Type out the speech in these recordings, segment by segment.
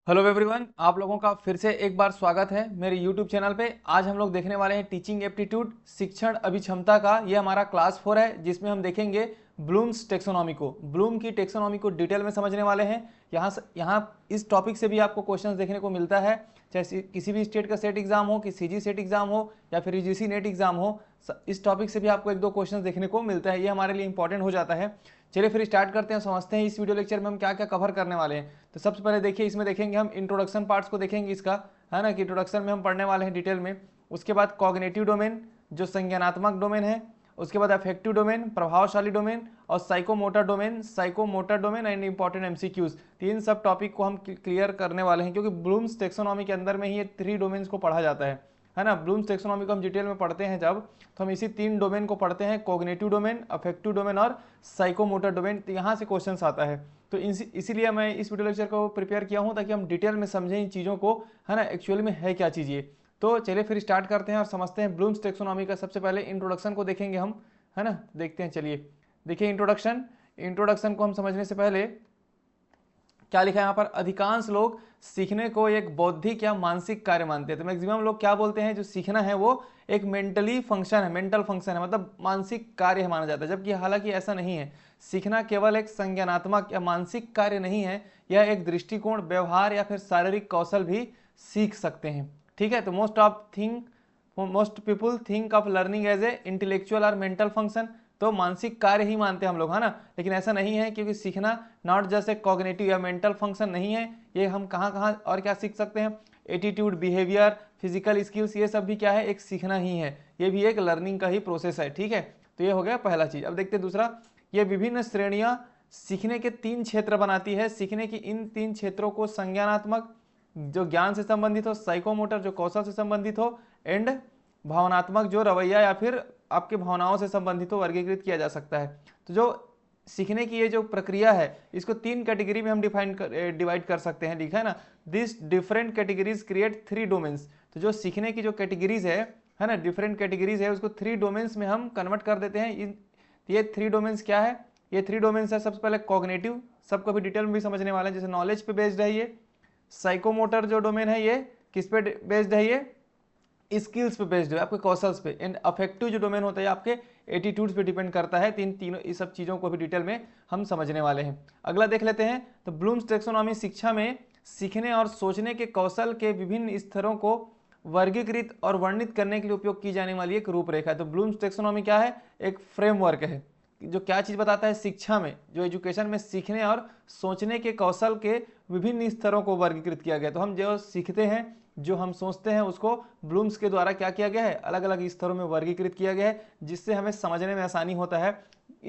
Hello everyone, आप लोगों का फिर से एक बार स्वागत है मेरे यूट्यूब चैनल पे। आज हम लोग देखने वाले हैं टीचिंग एप्टीट्यूड शिक्षण अभिक्षमता का। ये हमारा क्लास 4 है जिसमें हम देखेंगे ब्लूम्स टेक्सोनॉमी को। ब्लूम की टेक्सोनॉमी को डिटेल में समझने वाले हैं। यहाँ इस टॉपिक से भी आपको क्वेश्चंस देखने को मिलता है, चाहे किसी भी स्टेट का सेट एग्जाम हो, कि सीजी सेट एग्जाम हो या फिर यूजीसी नेट एग्जाम हो। इस टॉपिक से भी आपको एक दो क्वेश्चन देखने को मिलता है। ये हमारे लिए इंपॉर्टेंट हो जाता है। चलिए फिर स्टार्ट करते हैं, समझते हैं इस वीडियो लेक्चर में हम क्या क्या कवर करने वाले हैं। तो सबसे पहले देखिए, इसमें देखेंगे हम इंट्रोडक्शन पार्ट्स को देखेंगे इसका, है ना, कि इंट्रोडक्शन में हम पढ़ने वाले हैं डिटेल में। उसके बाद कॉग्निटिव डोमेन जो संज्ञानात्मक डोमेन है, उसके बाद अफेक्टिव डोमेन प्रभावशाली डोमेन, और psychomotor domain and important MCQs. तीन सब टॉपिक को हम क्लियर करने वाले हैं, क्योंकि ब्लूम्स टेक्सोनॉमी के अंदर में ही ये 3 डोमेन्स को पढ़ा जाता है ना। ब्लूम्स टेक्सोनॉमी को हम डिटेल में पढ़ते हैं जब, तो हम इसी 3 डोमेन को पढ़ते हैं, कॉग्निटिव डोमेन, अफेक्टिव डोमेन और साइकोमोटर डोमेन। तो यहाँ से क्वेश्चन आता है। तो इसीलिए मैं इस वीडियो लेक्चर को प्रिपेयर किया हूँ, ताकि हम डिटेल में समझें इन चीज़ों को, है ना, एक्चुअली में है क्या चीज़ ये। तो चलिए फिर स्टार्ट करते हैं और समझते हैं ब्लूम्स टेक्सोनॉमी का। सबसे पहले इंट्रोडक्शन को देखेंगे हम, है ना। देखते हैं, चलिए देखिए इंट्रोडक्शन। इंट्रोडक्शन को हम समझने से पहले क्या लिखा है यहाँ पर, अधिकांश लोग सीखने को एक बौद्धिक या मानसिक कार्य मानते हैं। तो मैक्सिमम लोग क्या बोलते हैं, जो सीखना है वो एक मेंटली फंक्शन है, मेंटल फंक्शन है, मतलब मानसिक कार्य माना जाता है। जबकि हालांकि ऐसा नहीं है। सीखना केवल एक संज्ञानात्मक या मानसिक कार्य नहीं है, यह एक दृष्टिकोण, व्यवहार या फिर शारीरिक कौशल भी सीख सकते हैं। ठीक है, तो most people think of learning as a intellectual और मेंटल फंक्शन। तो मानसिक कार्य ही मानते हैं हम लोग, है ना। लेकिन ऐसा नहीं है, क्योंकि सीखना नॉट जस्ट ए कॉग्निटिव या मेंटल फंक्शन नहीं है। ये हम कहाँ कहाँ और क्या सीख सकते हैं, एटीट्यूड, बिहेवियर, फिजिकल स्किल्स, ये सब भी क्या है, एक सीखना ही है। ये भी एक लर्निंग का ही प्रोसेस है। ठीक है, तो ये हो गया पहला चीज। अब देखते हैं दूसरा, ये विभिन्न श्रेणियां सीखने के 3 क्षेत्र बनाती है। सीखने की इन 3 क्षेत्रों को संज्ञानात्मक जो ज्ञान से संबंधित हो, साइकोमोटर जो कौशल से संबंधित हो, एंड भावनात्मक जो रवैया या फिर आपके भावनाओं से संबंधित हो, वर्गीकृत किया जा सकता है। तो जो सीखने की ये जो प्रक्रिया है, इसको 3 कैटेगरी में हम डिवाइड कर सकते हैं। लिखा है ना, this different categories create 3 domains. तो जो सीखने की जो कैटेगरीज है ना, डिफरेंट कैटेगरीज है, उसको 3 डोमेन्स में हम कन्वर्ट कर देते हैं। ये 3 डोमेन्स क्या है, ये 3 डोमेन्स है। सबसे पहले कॉग्निटिव, सबको भी डिटेल में भी समझने वाले हैं, जैसे नॉलेज पे बेस्ड है ये। साइकोमोटर जो डोमेन है ये किस पे बेस्ड है, ये स्किल्स पे बेस्ड है, आपके कौशल्स पे। एंड अफेक्टिव जो डोमेन होता है आपके एटीट्यूड्स पे डिपेंड करता है। तीनों इस सब चीज़ों को भी डिटेल में हम समझने वाले हैं। अगला देख लेते हैं, तो ब्लूम्स टेक्सोनॉमी शिक्षा में सीखने और सोचने के कौशल के विभिन्न स्तरों को वर्गीकृत और वर्णित करने के लिए उपयोग की जाने वाली एक रूपरेखा है। तो ब्लूम्स टेक्सोनॉमी क्या है, एक फ्रेमवर्क है जो क्या चीज़ बताता है, शिक्षा में, जो एजुकेशन में सीखने और सोचने के कौशल के विभिन्न स्तरों को वर्गीकृत किया गया। तो हम जो सीखते हैं, जो हम सोचते हैं, उसको ब्लूम्स के द्वारा क्या किया गया है, अलग अलग स्तरों में वर्गीकृत किया गया है, जिससे हमें समझने में आसानी होता है।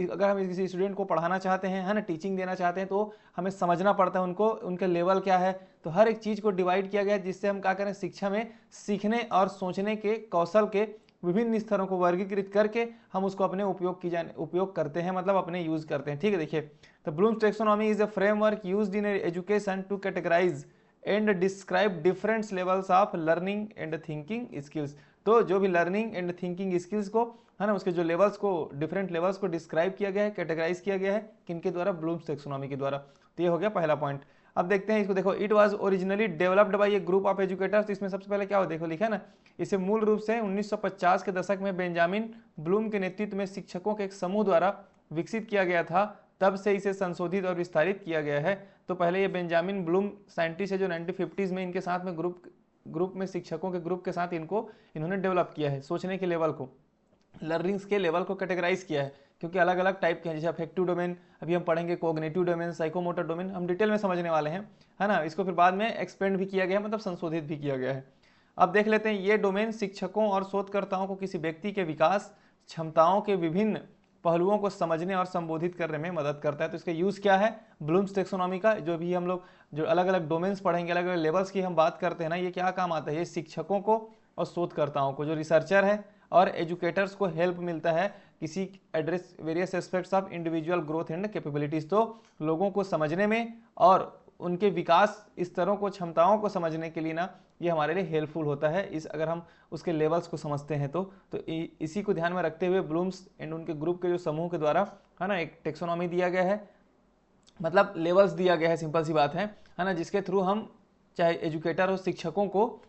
अगर हम किसी स्टूडेंट को पढ़ाना चाहते हैं, है ना, टीचिंग देना चाहते हैं, तो हमें समझना पड़ता है उनको, उनके लेवल क्या है। तो हर एक चीज़ को डिवाइड किया गया है, जिससे हम क्या करें, शिक्षा में सीखने और सोचने के कौशल के विभिन्न स्तरों को वर्गीकृत करके हम उसको अपने उपयोग करते हैं, मतलब अपने यूज करते हैं। ठीक है, देखिए, तो Bloom's taxonomy is a framework used in education to categorise and describe different levels of learning and thinking skills. तो जो भी लर्निंग एंड थिंकिंग स्किल्स को, है ना, उसके जो लेवल्स को, डिफरेंट लेवल्स को डिस्क्राइब किया गया है, कैटेगराइज किया गया है, किनके द्वारा, ब्लूम्स टेक्सोनॉमी के द्वारा। तो ये हो गया पहला पॉइंट। अब देखते हैं इसको, देखो, it was originally developed by A group of educators. इसमें सबसे पहले क्या हो, देखो लिखा है ना, इसे मूल रूप से 1950 के दशक में बेंजामिन ब्लूम के नेतृत्व में शिक्षकों के एक समूह द्वारा विकसित किया गया था। तब से इसे संशोधित और विस्तारित किया गया है। तो पहले ये बेंजामिन ब्लूम साइंटिस्ट है, जो 1950s में इनके साथ में ग्रुप में, शिक्षकों के ग्रुप के साथ इन्होंने डेवलप किया है, सोचने के लेवल को, लर्निंग्स के लेवल को कैटेगराइज किया है। क्योंकि अलग अलग टाइप के हैं, जैसे अफेक्टिव डोमेन अभी हम पढ़ेंगे, कोग्निटिव डोमेन, साइकोमोटर डोमेन हम डिटेल में समझने वाले हैं, है ना। इसको फिर बाद में एक्सपेंड भी किया गया है, मतलब संशोधित भी किया गया है। अब देख लेते हैं, ये डोमेन शिक्षकों और शोधकर्ताओं को किसी व्यक्ति के विकास क्षमताओं के विभिन्न पहलुओं को समझने और संबोधित करने में मदद करता है। तो इसका यूज़ क्या है, ब्लूम्स टेक्सोनॉमी का, जो भी हम लोग जो अलग अलग डोमेन्स पढ़ेंगे, अलग अलग लेवल्स की हम बात करते हैं ना, ये क्या काम आता है, ये शिक्षकों को और शोधकर्ताओं को, जो रिसर्चर है और एजुकेटर्स को हेल्प मिलता है किसी address various aspects of individual growth and capabilities. तो लोगों को समझने में और उनके विकास स्तरों को, क्षमताओं को समझने के लिए ना, ये हमारे लिए हेल्पफुल होता है, इस अगर हम उसके लेवल्स को समझते हैं तो इसी को ध्यान में रखते हुए ब्लूम्स एंड उनके ग्रुप के जो समूह के द्वारा, है ना, एक टेक्सोनॉमी दिया गया है, मतलब लेवल्स दिया गया है, सिंपल सी बात है ना, जिसके थ्रू हम चाहे एजुकेटर हो, शिक्षकों को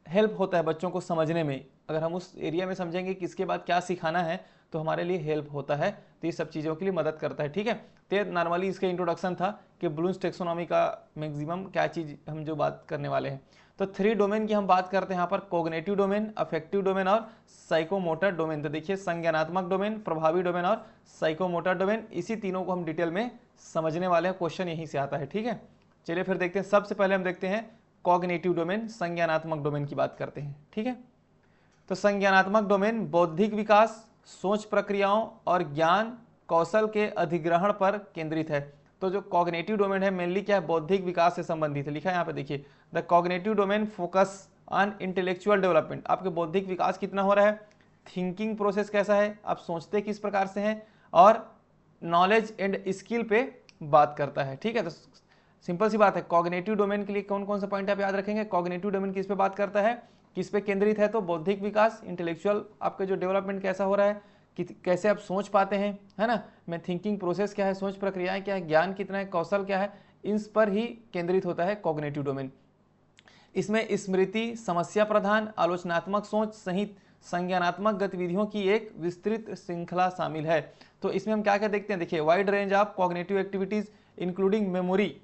हेल्प होता है बच्चों को समझने में। अगर हम उस एरिया में समझेंगे कि इसके बाद क्या सिखाना है तो हमारे लिए हेल्प होता है, तो ये सब चीज़ों के लिए मदद करता है। ठीक है, तो नॉर्मली इसका इंट्रोडक्शन था कि ब्लूम्स टेक्सोनॉमी का मैक्सिमम क्या चीज़ हम जो बात करने वाले हैं। तो 3 डोमेन की हम बात करते हैं यहाँ पर, कॉग्निटिव डोमेन, अफेक्टिव डोमेन और साइकोमोटर डोमेन। तो देखिए, संज्ञानात्मक डोमेन, प्रभावी डोमेन और साइकोमोटर डोमेन, इसी तीनों को हम डिटेल में समझने वाले हैं। क्वेश्चन यहीं से आता है। ठीक है, चलिए फिर देखते हैं। सबसे पहले हम देखते हैं कॉग्निटिव डोमेन, संज्ञानात्मक डोमेन की बात करते हैं। ठीक है, तो संज्ञानात्मक डोमेन बौद्धिक विकास, सोच प्रक्रियाओं और ज्ञान कौशल के अधिग्रहण पर केंद्रित है। तो जो कॉग्निटिव डोमेन है मेनली क्या है, बौद्धिक विकास से संबंधित है। लिखा है यहाँ पे देखिए, the cognitive domain focus on intellectual development. आपके बौद्धिक विकास कितना हो रहा है, थिंकिंग प्रोसेस कैसा है, आप सोचते किस प्रकार से हैं, और नॉलेज एंड स्किल पे बात करता है। ठीक है, तो सिंपल सी बात है, कॉग्निटिव डोमेन के लिए कौन कौन से पॉइंट आप याद रखेंगे। कॉग्निटिव डोमेन किस पे बात करता है, किस पे केंद्रित है, तो बौद्धिक विकास, इंटेलेक्चुअल आपका जो डेवलपमेंट कैसा हो रहा है, कि कैसे आप सोच पाते हैं, है ना, मैं थिंकिंग प्रोसेस क्या है, सोच प्रक्रियाएं क्या है, ज्ञान कितना है, कौशल क्या है, इन पर ही केंद्रित होता है कॉग्निटिव डोमेन। इसमें स्मृति, समस्या प्रधान, आलोचनात्मक सोच सहित संज्ञानात्मक गतिविधियों की एक विस्तृत श्रृंखला शामिल है। तो इसमें हम क्या क्या देखते हैं, देखिए, wide range of cognitive activities including memory,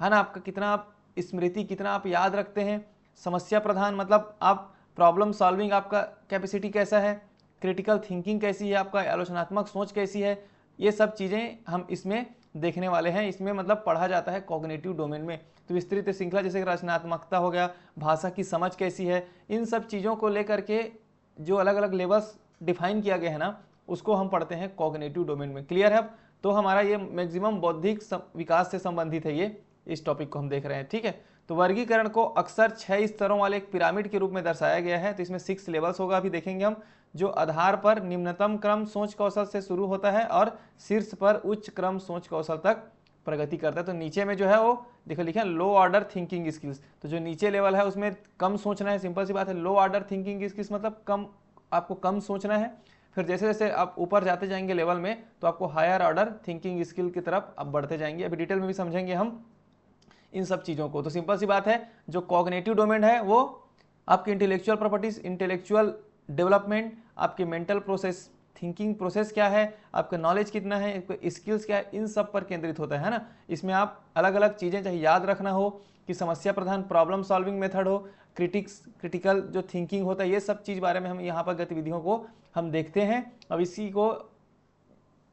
है ना, आपका कितना आप स्मृति, कितना आप याद रखते हैं, समस्या प्रधान मतलब आप प्रॉब्लम सॉल्विंग, आपका कैपेसिटी कैसा है, क्रिटिकल थिंकिंग कैसी है, आपका आलोचनात्मक सोच कैसी है, ये सब चीज़ें हम इसमें देखने वाले हैं। इसमें मतलब पढ़ा जाता है कॉग्निटिव डोमेन में। तो विस्तृत श्रृंखला जैसे रचनात्मकता हो गया, भाषा की समझ कैसी है, इन सब चीज़ों को लेकर के जो अलग अलग लेवल्स डिफाइन किया गया है ना, उसको हम पढ़ते हैं कॉग्निटिव डोमेन में। क्लियर है अब? तो हमारा ये मैक्सिमम बौद्धिक विकास से संबंधित है, ये इस टॉपिक को हम देख रहे हैं। ठीक है, तो वर्गीकरण को अक्सर 6 स्तरों वाले एक पिरामिड के रूप में दर्शाया गया है। तो इसमें 6 लेवल्स होगा, अभी देखेंगे हम, जो आधार पर निम्नतम क्रम सोच कौशल से शुरू होता है और शीर्ष पर उच्च क्रम सोच कौशल तक प्रगति करता है। तो नीचे में जो है वो देखो लिखा है लो ऑर्डर थिंकिंग स्किल्स। तो जो नीचे लेवल है उसमें कम सोचना है, सिंपल सी बात है। लो ऑर्डर थिंकिंग स्किल्स मतलब कम, आपको कम सोचना है। फिर जैसे जैसे आप ऊपर जाते जाएंगे लेवल में तो आपको हायर ऑर्डर थिंकिंग स्किल की तरफ आप बढ़ते जाएंगे। अभी डिटेल में भी समझेंगे हम इन सब चीज़ों को। तो सिंपल सी बात है, जो कॉग्निटिव डोमेन है वो आपकी इंटेलेक्चुअल प्रॉपर्टीज, इंटेलेक्चुअल डेवलपमेंट, आपके मेंटल प्रोसेस, थिंकिंग प्रोसेस क्या है, आपका नॉलेज कितना है, स्किल्स क्या है, इन सब पर केंद्रित होता है ना। इसमें आप अलग अलग चीज़ें चाहे याद रखना हो कि समस्या प्रधान प्रॉब्लम सॉल्विंग मेथड हो, क्रिटिकल जो थिंकिंग होता है, ये सब चीज़ बारे में हम यहाँ पर गतिविधियों को हम देखते हैं। अब इसी को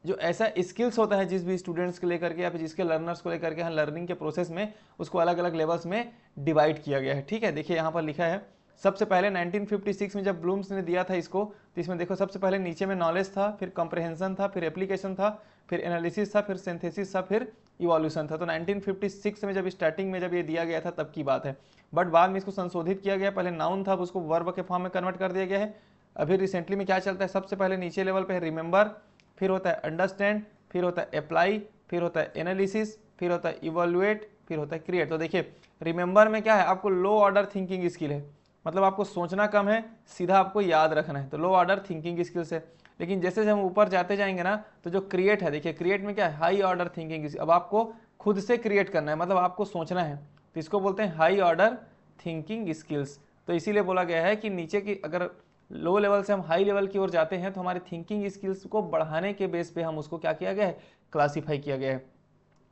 जो ऐसा स्किल्स होता है जिस भी स्टूडेंट्स को लेकर के या फिर जिसके लर्नर्स को लेकर के हम लर्निंग के प्रोसेस में उसको अलग अलग लेवल्स में डिवाइड किया गया है। ठीक है, देखिए यहाँ पर लिखा है, सबसे पहले 1956 में जब ब्लूम्स ने दिया था इसको, तो इसमें देखो सबसे पहले नीचे में नॉलेज था, फिर कंप्रहेंशन था, फिर एप्लीकेशन था, फिर एनालिसिस था, फिर सिंथेसिस था, फिर इवोल्यूशन था। तो 1956 में जब स्टार्टिंग में जब ये दिया गया था तब की बात है, बट बाद में इसको संशोधित किया गया। पहले नाउन था, अब उसको वर्ब के फॉर्म में कन्वर्ट कर दिया गया है। अभी रिसेंटली में क्या चलता है, सबसे पहले नीचे लेवल पे है रिमेंबर, फिर होता है अंडरस्टैंड, फिर होता है अप्लाई, फिर होता है एनालिसिस, फिर होता है इवोल्यूएट, फिर होता है क्रिएट। तो देखिए रिमेंबर में क्या है, आपको लो ऑर्डर थिंकिंग स्किल है, मतलब आपको सोचना कम है, सीधा आपको याद रखना है, तो लो ऑर्डर थिंकिंग स्किल्स है। लेकिन जैसे जैसे हम ऊपर जाते जाएंगे ना, तो जो क्रिएट है, देखिए क्रिएट में क्या है, हाई ऑर्डर थिंकिंग स्किल। अब आपको खुद से क्रिएट करना है, मतलब आपको सोचना है, तो इसको बोलते हैं हाई ऑर्डर थिंकिंग स्किल्स। तो इसीलिए बोला गया है कि नीचे की अगर लो लेवल से हम हाई लेवल की ओर जाते हैं तो हमारे थिंकिंग स्किल्स को बढ़ाने के बेस पे हम उसको क्या किया गया है, क्लासीफाई किया गया है।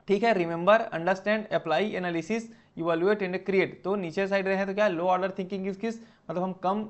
ठीक है, remember, understand, apply, analysis, evaluate and create. तो नीचे साइड रहे हैं तो क्या है, लो ऑर्डर थिंकिंग स्किल्स, मतलब हम कम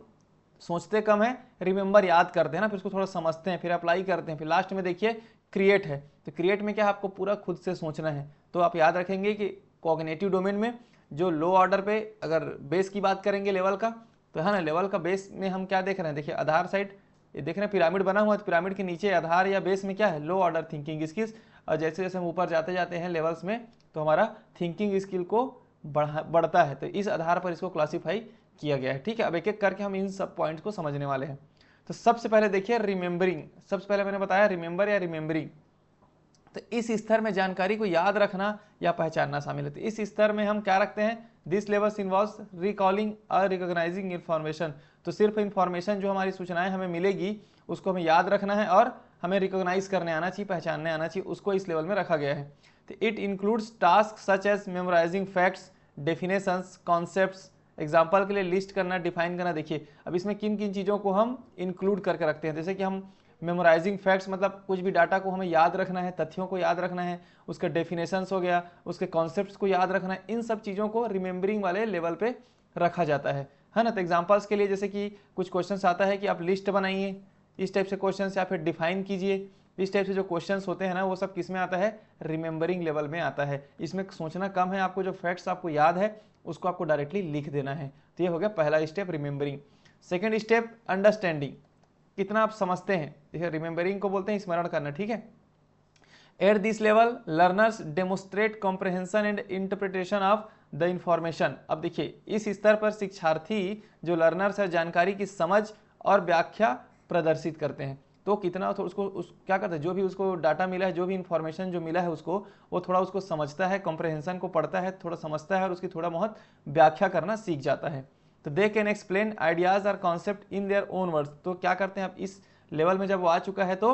सोचते कम है, रिमेंबर याद करते हैं ना, फिर उसको थोड़ा समझते हैं, फिर अप्लाई करते हैं, फिर लास्ट में देखिए क्रिएट है। तो क्रिएट में क्या है, आपको पूरा खुद से सोचना है। तो आप याद रखेंगे कि कॉग्निटिव डोमेन में जो लो ऑर्डर पे अगर बेस की बात करेंगे लेवल का, तो है ना, लेवल का बेस में हम क्या देख रहे हैं, देखिए आधार साइड ये देख रहे हैं पिरामिड बना हुआ है, तो पिरामिड के नीचे आधार या बेस में क्या है, लो ऑर्डर थिंकिंग स्किल्स। और जैसे जैसे हम ऊपर जाते जाते हैं लेवल्स में तो हमारा थिंकिंग स्किल को बढ़ता है। तो इस आधार पर इसको क्लासीफाई किया गया है। ठीक है, अब एक एक करके हम इन सब पॉइंट्स को समझने वाले हैं। तो सबसे पहले देखिए रिमेंबरिंग, सबसे पहले मैंने बताया रिमेंबर या रिमेंबरिंग। तो इस स्तर में जानकारी को याद रखना या पहचानना शामिल है। तो इस स्तर में हम क्या रखते हैं, दिस लेवल्स इन्वॉल्व्स रिकॉलिंग और रिकॉग्नाइजिंग इन्फॉर्मेशन। तो सिर्फ इन्फॉर्मेशन जो हमारी सूचनाएं हमें मिलेगी उसको हमें याद रखना है और हमें रिकॉग्नाइज करने आना चाहिए, पहचानने आना चाहिए, उसको इस लेवल में रखा गया है। तो it includes task such as memorising facts, definitions, concepts, example के लिए लिस्ट करना, डिफाइन करना। देखिए अब इसमें किन किन चीज़ों को हम इंक्लूड करके रखते हैं, जैसे कि हम मेमोराइजिंग फैक्ट्स, मतलब कुछ भी डाटा को हमें याद रखना है, तथ्यों को याद रखना है, उसके डेफिनेशंस हो गया, उसके कॉन्सेप्ट्स को याद रखना है, इन सब चीज़ों को रिमेंबरिंग वाले लेवल पे रखा जाता है ना। तो एग्जाम्पल्स के लिए जैसे कि कुछ क्वेश्चंस आता है कि आप लिस्ट बनाइए, इस टाइप से क्वेश्चंस, या फिर डिफाइन कीजिए, इस टाइप से जो क्वेश्चंस होते हैं ना, वो सब किस में आता है, रिमेंबरिंग लेवल में आता है। इसमें सोचना कम है, आपको जो फैक्ट्स आपको याद है उसको आपको डायरेक्टली लिख देना है। तो ये हो गया पहला step, remembering. Second step, understanding, कितना आप समझते हैं। देखिए रिमेंबरिंग को बोलते हैं स्मरण करना, ठीक है। At this level learners demonstrate comprehension and interpretation of the information. अब देखिए इस स्तर पर शिक्षार्थी जो लर्नर्स है जानकारी की समझ और व्याख्या प्रदर्शित करते हैं। तो कितना तो उसको क्या करता है, जो भी उसको डाटा मिला है, जो भी इंफॉर्मेशन जो मिला है उसको, वो थोड़ा उसको समझता है, कॉम्प्रहेंशन को पढ़ता है, थोड़ा समझता है और उसकी थोड़ा बहुत व्याख्या करना सीख जाता है। तो दे कैन एक्सप्लेन आइडियाज और concept in their own words. तो क्या करते हैं आप इस लेवल में जब वो आ चुका है तो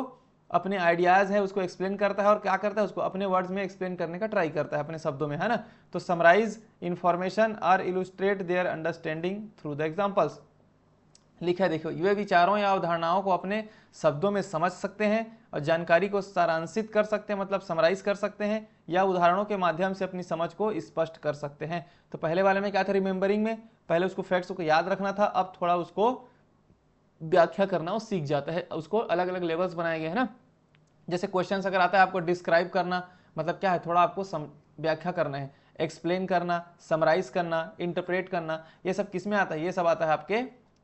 अपने आइडियाज है उसको एक्सप्लेन करता है, और क्या करता है उसको अपने वर्ड्स में एक्सप्लेन करने का ट्राई करता है, अपने शब्दों में, है ना। तो समराइज इंफॉर्मेशन और illustrate their understanding through the examples. लिखा है देखो, वे विचारों या अवधारणाओं को अपने शब्दों में समझ सकते हैं और जानकारी को सारांशित कर सकते हैं, मतलब समराइज कर सकते हैं, या उदाहरणों के माध्यम से अपनी समझ को स्पष्ट कर सकते हैं। तो पहले वाले में क्या था, रिमेंबरिंग में पहले उसको फैक्ट्स को याद रखना था, अब थोड़ा उसको व्याख्या करना वो सीख जाता है। उसको अलग अलग लेवल्स बनाए गए हैं ना। जैसे क्वेश्चंस अगर आता है आपको डिस्क्राइब करना, मतलब क्या है, थोड़ा आपको व्याख्या करना है, एक्सप्लेन करना, समराइज करना, इंटरप्रेट करना, ये सब किस में आता है, ये सब आता है आपके,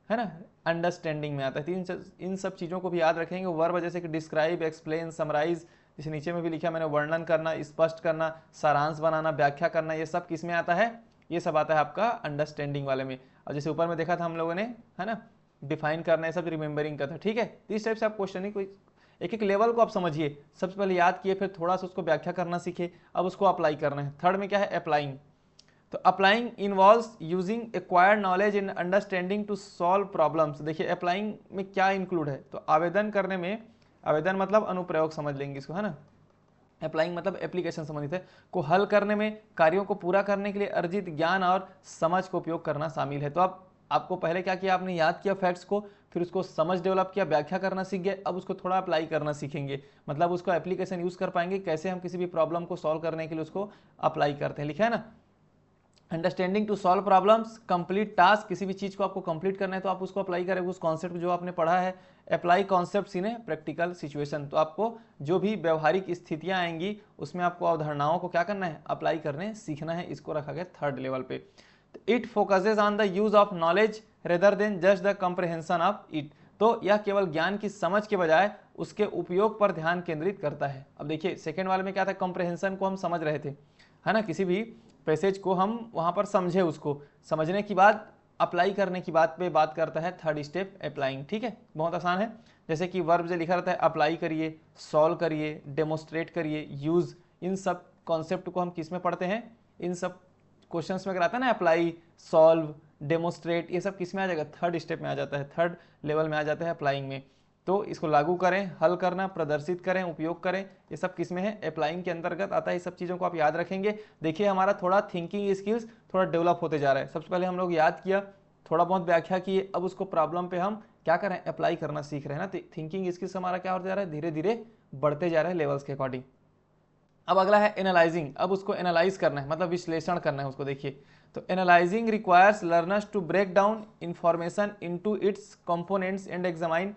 है ना, अंडरस्टैंडिंग में आता है। इन सब चीज़ों को भी याद रखेंगे। वर्ब जैसे कि डिस्क्राइब, एक्सप्लेन, समराइज, जैसे नीचे में भी लिखा मैंने, वर्णन करना, स्पष्ट करना, सारांश बनाना, व्याख्या करना, ये सब किस में आता है, ये सब आता है आपका अंडरस्टैंडिंग वाले में। और जैसे ऊपर में देखा था हम लोगों ने, है ना, डिफाइन करना, ये सब रिमेंबरिंग का था, ठीक है। तो इस टाइप से आप क्वेश्चन ही कोई एक एक लेवल को आप समझिए, सबसे पहले याद किए, फिर थोड़ा सा उसको व्याख्या करना सीखे, अब उसको अप्लाई करना है। थर्ड में क्या है, अप्लाइंग। तो applying involves using acquired knowledge and understanding to solve problems. देखिए अप्लाइंग में क्या इंक्लूड है, तो आवेदन करने में, आवेदन मतलब अनुप्रयोग समझ लेंगे इसको, है ना। अप्लाइंग मतलब एप्लीकेशन संबंधित है, को हल करने में, कार्यों को पूरा करने के लिए अर्जित ज्ञान और समझ को उपयोग करना शामिल है। तो अब आपको पहले क्या किया, आपने याद किया फैक्ट्स को, फिर उसको समझ डेवलप किया, व्याख्या करना सीख गए, अब उसको थोड़ा अप्लाई करना सीखेंगे, मतलब उसको एप्लीकेशन यूज कर पाएंगे, कैसे हम किसी भी प्रॉब्लम को सॉल्व करने के लिए उसको अप्लाई करते हैं, लिखा है ना। Understanding to solve problems, complete task, किसी भी चीज़ को आपको कंप्लीट करना है तो आप उसको अप्लाई करेंगे, उस कॉन्सेप्ट जो आपने पढ़ा है। Apply concepts in a practical situation, तो आपको जो भी व्यवहारिक स्थितियां आएंगी उसमें आपको अवधारणाओं को क्या करना है, अप्लाई करने सीखना है। इसको रखा गया थर्ड लेवल पे। It focuses on the use of knowledge rather than just the comprehension of it. तो यह केवल ज्ञान की समझ के बजाय उसके उपयोग पर ध्यान केंद्रित करता है। अब देखिए सेकेंड वाले में क्या था, कॉम्प्रहेंशन को हम समझ रहे थे, है ना, किसी भी पैसेज को हम वहां पर समझे, उसको समझने की बाद अप्लाई करने की बात पे बात करता है थर्ड स्टेप, अप्लाइंग, ठीक है, बहुत आसान है। जैसे कि वर्ब से लिखा रहता है, अप्लाई करिए, सॉल्व करिए, डेमोस्ट्रेट करिए, यूज, इन सब कॉन्सेप्ट को हम किस में पढ़ते हैं, इन सब क्वेश्चंस में अगर आता है ना, अप्लाई, सॉल्व, डेमोस्ट्रेट, ये सब किस में आ जाएगा, थर्ड स्टेप में आ जाता है, थर्ड लेवल में आ जाता है अप्लाइंग में। तो इसको लागू करें, हल करना, प्रदर्शित करें, उपयोग करें, ये सब किस में है, अप्लाइंग के अंतर्गत आता है। ये सब चीज़ों को आप याद रखेंगे। देखिए हमारा थोड़ा थिंकिंग स्किल्स थोड़ा डेवलप होते जा रहा है। सबसे पहले हम लोग याद किया, थोड़ा बहुत व्याख्या किए, अब उसको प्रॉब्लम पे हम क्या करें, अप्लाई करना सीख रहे हैं ना। थिंकिंग स्किल्स हमारा क्या होता जा रहा है, धीरे धीरे बढ़ते जा रहे हैं लेवल्स के अकॉर्डिंग। अब अगला है एनालाइजिंग, अब उसको एनालाइज करना है, मतलब विश्लेषण करना है उसको। देखिए तो analysing requires learners to break down information into its components and examine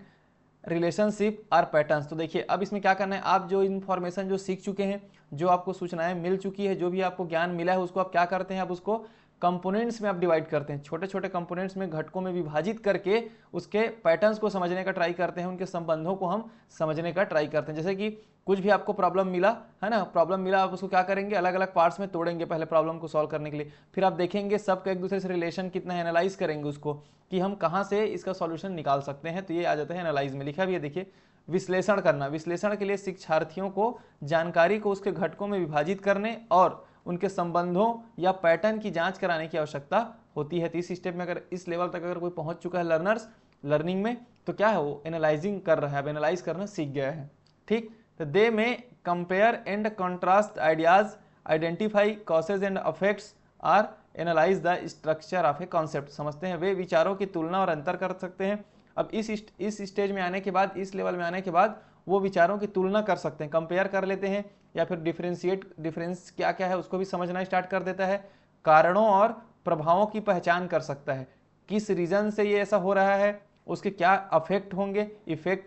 relationship और पैटर्न्स। तो देखिए अब इसमें क्या करना है, आप जो इन्फॉर्मेशन जो सीख चुके हैं, जो आपको सूचनाएं मिल चुकी है, जो भी आपको ज्ञान मिला है, उसको आप क्या करते हैं, आप उसको कंपोनेंट्स में आप डिवाइड करते हैं, छोटे छोटे कंपोनेंट्स में, घटकों में विभाजित करके उसके पैटर्न्स को समझने का ट्राई करते हैं, उनके संबंधों को हम समझने का ट्राई करते हैं। जैसे कि कुछ भी आपको प्रॉब्लम मिला है ना, प्रॉब्लम मिला, आप उसको क्या करेंगे, अलग अलग पार्ट्स में तोड़ेंगे पहले प्रॉब्लम को सॉल्व करने के लिए, फिर आप देखेंगे सबका एक दूसरे से रिलेशन कितना है, एनालाइज करेंगे उसको कि हम कहाँ से इसका सॉल्यूशन निकाल सकते हैं। तो ये आ जाता है एनालाइज में, लिखा भी है देखिए। विश्लेषण करना, विश्लेषण के लिए शिक्षार्थियों को जानकारी को उसके घटकों में विभाजित करने और उनके संबंधों या पैटर्न की जांच कराने की आवश्यकता होती है। तो इस स्टेप में अगर इस लेवल तक अगर कोई पहुंच चुका है लर्नर्स लर्निंग में, तो क्या है, वो एनालाइजिंग कर रहा है, अब एनालाइज करना सीख गया है, ठीक। तो they may compare and contrast ideas, identify causes and effects, or analyse the structure of a concept, समझते हैं वे विचारों की तुलना और अंतर कर सकते हैं। अब इस स्टेज में आने के बाद, इस लेवल में आने के बाद वो विचारों की तुलना कर सकते हैं, कंपेयर कर लेते हैं, या फिर डिफरेंस क्या क्या है उसको भी समझना स्टार्ट कर देता है। कारणों और प्रभावों की पहचान कर सकता है, किस रीजन से ये ऐसा हो रहा है, उसके क्या इफेक्ट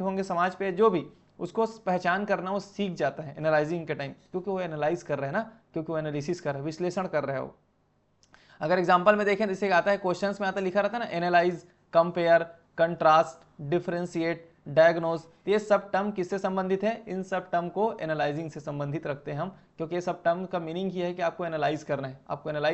होंगे समाज पे, जो भी उसको पहचान करना वो सीख जाता है एनालाइजिंग के टाइम, क्योंकि वो एनालाइज कर रहा है ना, क्योंकि वो एनालिसिस कर रहा है, विश्लेषण कर रहा है वो। अगर एग्जांपल में देखें जैसे आता है क्वेश्चंस में आता लिखा रहता है ना, analyse, compare, contrast, differentiate, diagnose, ये सब टर्म किससे संबंधित है? इन सब टर्म को एनालाइजिंग से संबंधित रखते हैं हम, क्योंकि ये सब टर्म का मीनिंग ये है कि आपको एनालाइज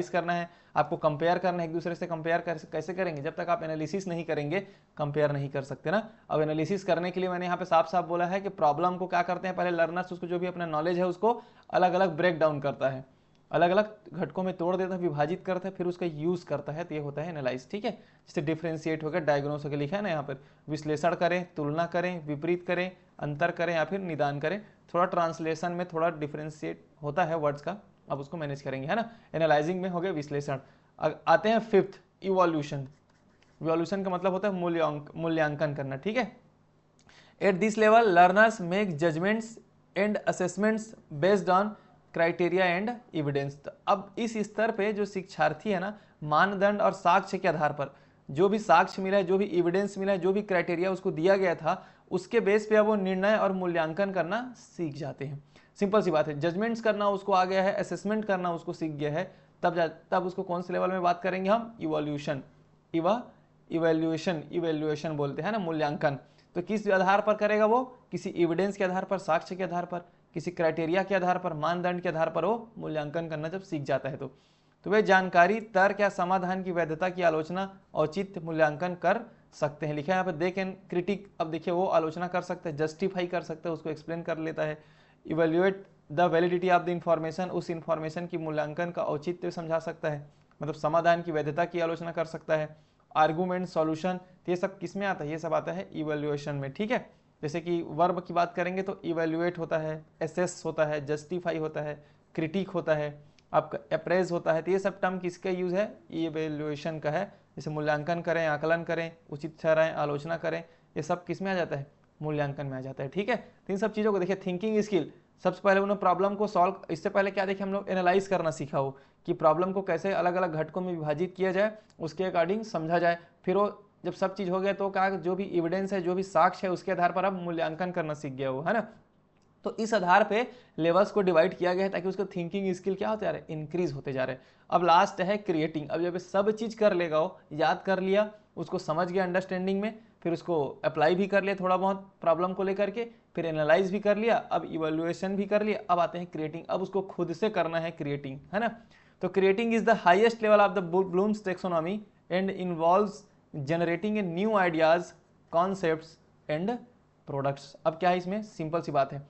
करना है, आपको कंपेयर करना है, एक दूसरे से कंपेयर कैसे करेंगे? जब तक आप एनालिसिस नहीं करेंगे कंपेयर नहीं कर सकते ना। अब एनालिसिस करने के लिए मैंने यहाँ पे साफ साफ बोला है कि प्रॉब्लम को क्या करते हैं, पहले लर्नर्स उसको जो भी अपना नॉलेज है उसको अलग अलग ब्रेक डाउन करता है, अलग अलग घटकों में तोड़ देता है, विभाजित करता है, फिर उसका यूज करता है, तो ये होता है एनालाइज। ठीक है, जैसे डिफरेंशिएट हो गया, डायग्नोस हो गया, लिखा है ना यहाँ पर, विश्लेषण करें, तुलना करें, विपरीत करें, अंतर करें या फिर निदान करें। थोड़ा ट्रांसलेशन में थोड़ा डिफरेंशिएट होता है वर्ड्स का, अब उसको मैनेज करेंगे, है ना। एनालाइजिंग में हो गया विश्लेषण। आते हैं फिफ्थ, इवोल्यूशन। इवोल्यूशन का मतलब होता है मूल्यांकन करना। ठीक है, at this level learners make judgements and assessments based on criteria and evidence. अब इस स्तर पे जो शिक्षार्थी है ना, मानदंड और साक्ष्य के आधार पर, जो भी साक्ष्य मिला है, जो भी एविडेंस मिला है, जो भी क्राइटेरिया उसको दिया गया था, उसके बेस पे अब वो निर्णय और मूल्यांकन करना सीख जाते हैं। सिंपल सी बात है, जजमेंट्स करना उसको आ गया है, असेसमेंट करना उसको सीख गया है, तब उसको कौन से लेवल में बात करेंगे हम? इवोल्यूशन। इवैल्यूएशन बोलते हैं ना, मूल्यांकन। तो किस आधार पर करेगा वो? किसी एविडेंस के आधार पर, साक्ष्य के आधार पर, किसी क्राइटेरिया के आधार पर, मानदंड के आधार पर वो मूल्यांकन करना जब सीख जाता है तो वे जानकारी, तर्क या समाधान की वैधता की आलोचना, औचित्य, मूल्यांकन कर सकते हैं। लिखा है यहाँ पे देख एंड क्रिटिक। अब देखिए वो आलोचना कर सकते हैं, जस्टिफाई कर सकते हैं, उसको एक्सप्लेन कर लेता है। Evaluate the validity of the information, उस इंफॉर्मेशन की मूल्यांकन का औचित्य समझा सकता है, मतलब समाधान की वैधता की आलोचना कर सकता है। आर्गूमेंट, सॉल्यूशन, ये सब किस में आता है? ये सब आता है इवेल्युएशन में। ठीक है, जैसे कि वर्ब की बात करेंगे तो इवेल्युएट होता है, एसेस होता है, जस्टिफाई होता है, क्रिटिक होता है, आपका अप्रेज होता है। तो ये सब टर्म किसका यूज है? इवेल्युएशन का है। जैसे मूल्यांकन करें, आकलन करें, उचित ठहराएं, आलोचना करें, ये सब किस में आ जाता है? मूल्यांकन में आ जाता है। ठीक है, तो इन सब चीज़ों को देखिए। थिंकिंग स्किल, सबसे पहले उन्होंने प्रॉब्लम को सॉल्व, इससे पहले क्या देखिए हम लोग एनालाइज करना सीखा हो कि प्रॉब्लम को कैसे अलग अलग घटकों में विभाजित किया जाए, उसके अकॉर्डिंग समझा जाए। फिर वो जब सब चीज़ हो गया तो क्या, जो भी एविडेंस है, जो भी साक्ष्य है, उसके आधार पर अब मूल्यांकन करना सीख गया वो, है ना। तो इस आधार पे लेवल्स को डिवाइड किया गया है ताकि उसका थिंकिंग स्किल क्या होते जा रहे हैं? इंक्रीज होते जा रहे हैं। अब लास्ट है क्रिएटिंग। अब जब सब चीज़ कर लेगा वो, याद कर लिया, उसको समझ गया अंडरस्टैंडिंग में, फिर उसको अप्लाई भी कर लिया थोड़ा बहुत प्रॉब्लम को लेकर के, फिर एनालाइज भी कर लिया, अब इवैल्यूएशन भी कर लिया, अब आते हैं क्रिएटिंग। अब उसको खुद से करना है क्रिएटिंग, है ना। तो creating is the highest level of the Bloom's taxonomy and involves generating a new ideas, concepts and products. अब क्या है इसमें? सिंपल सी बात है,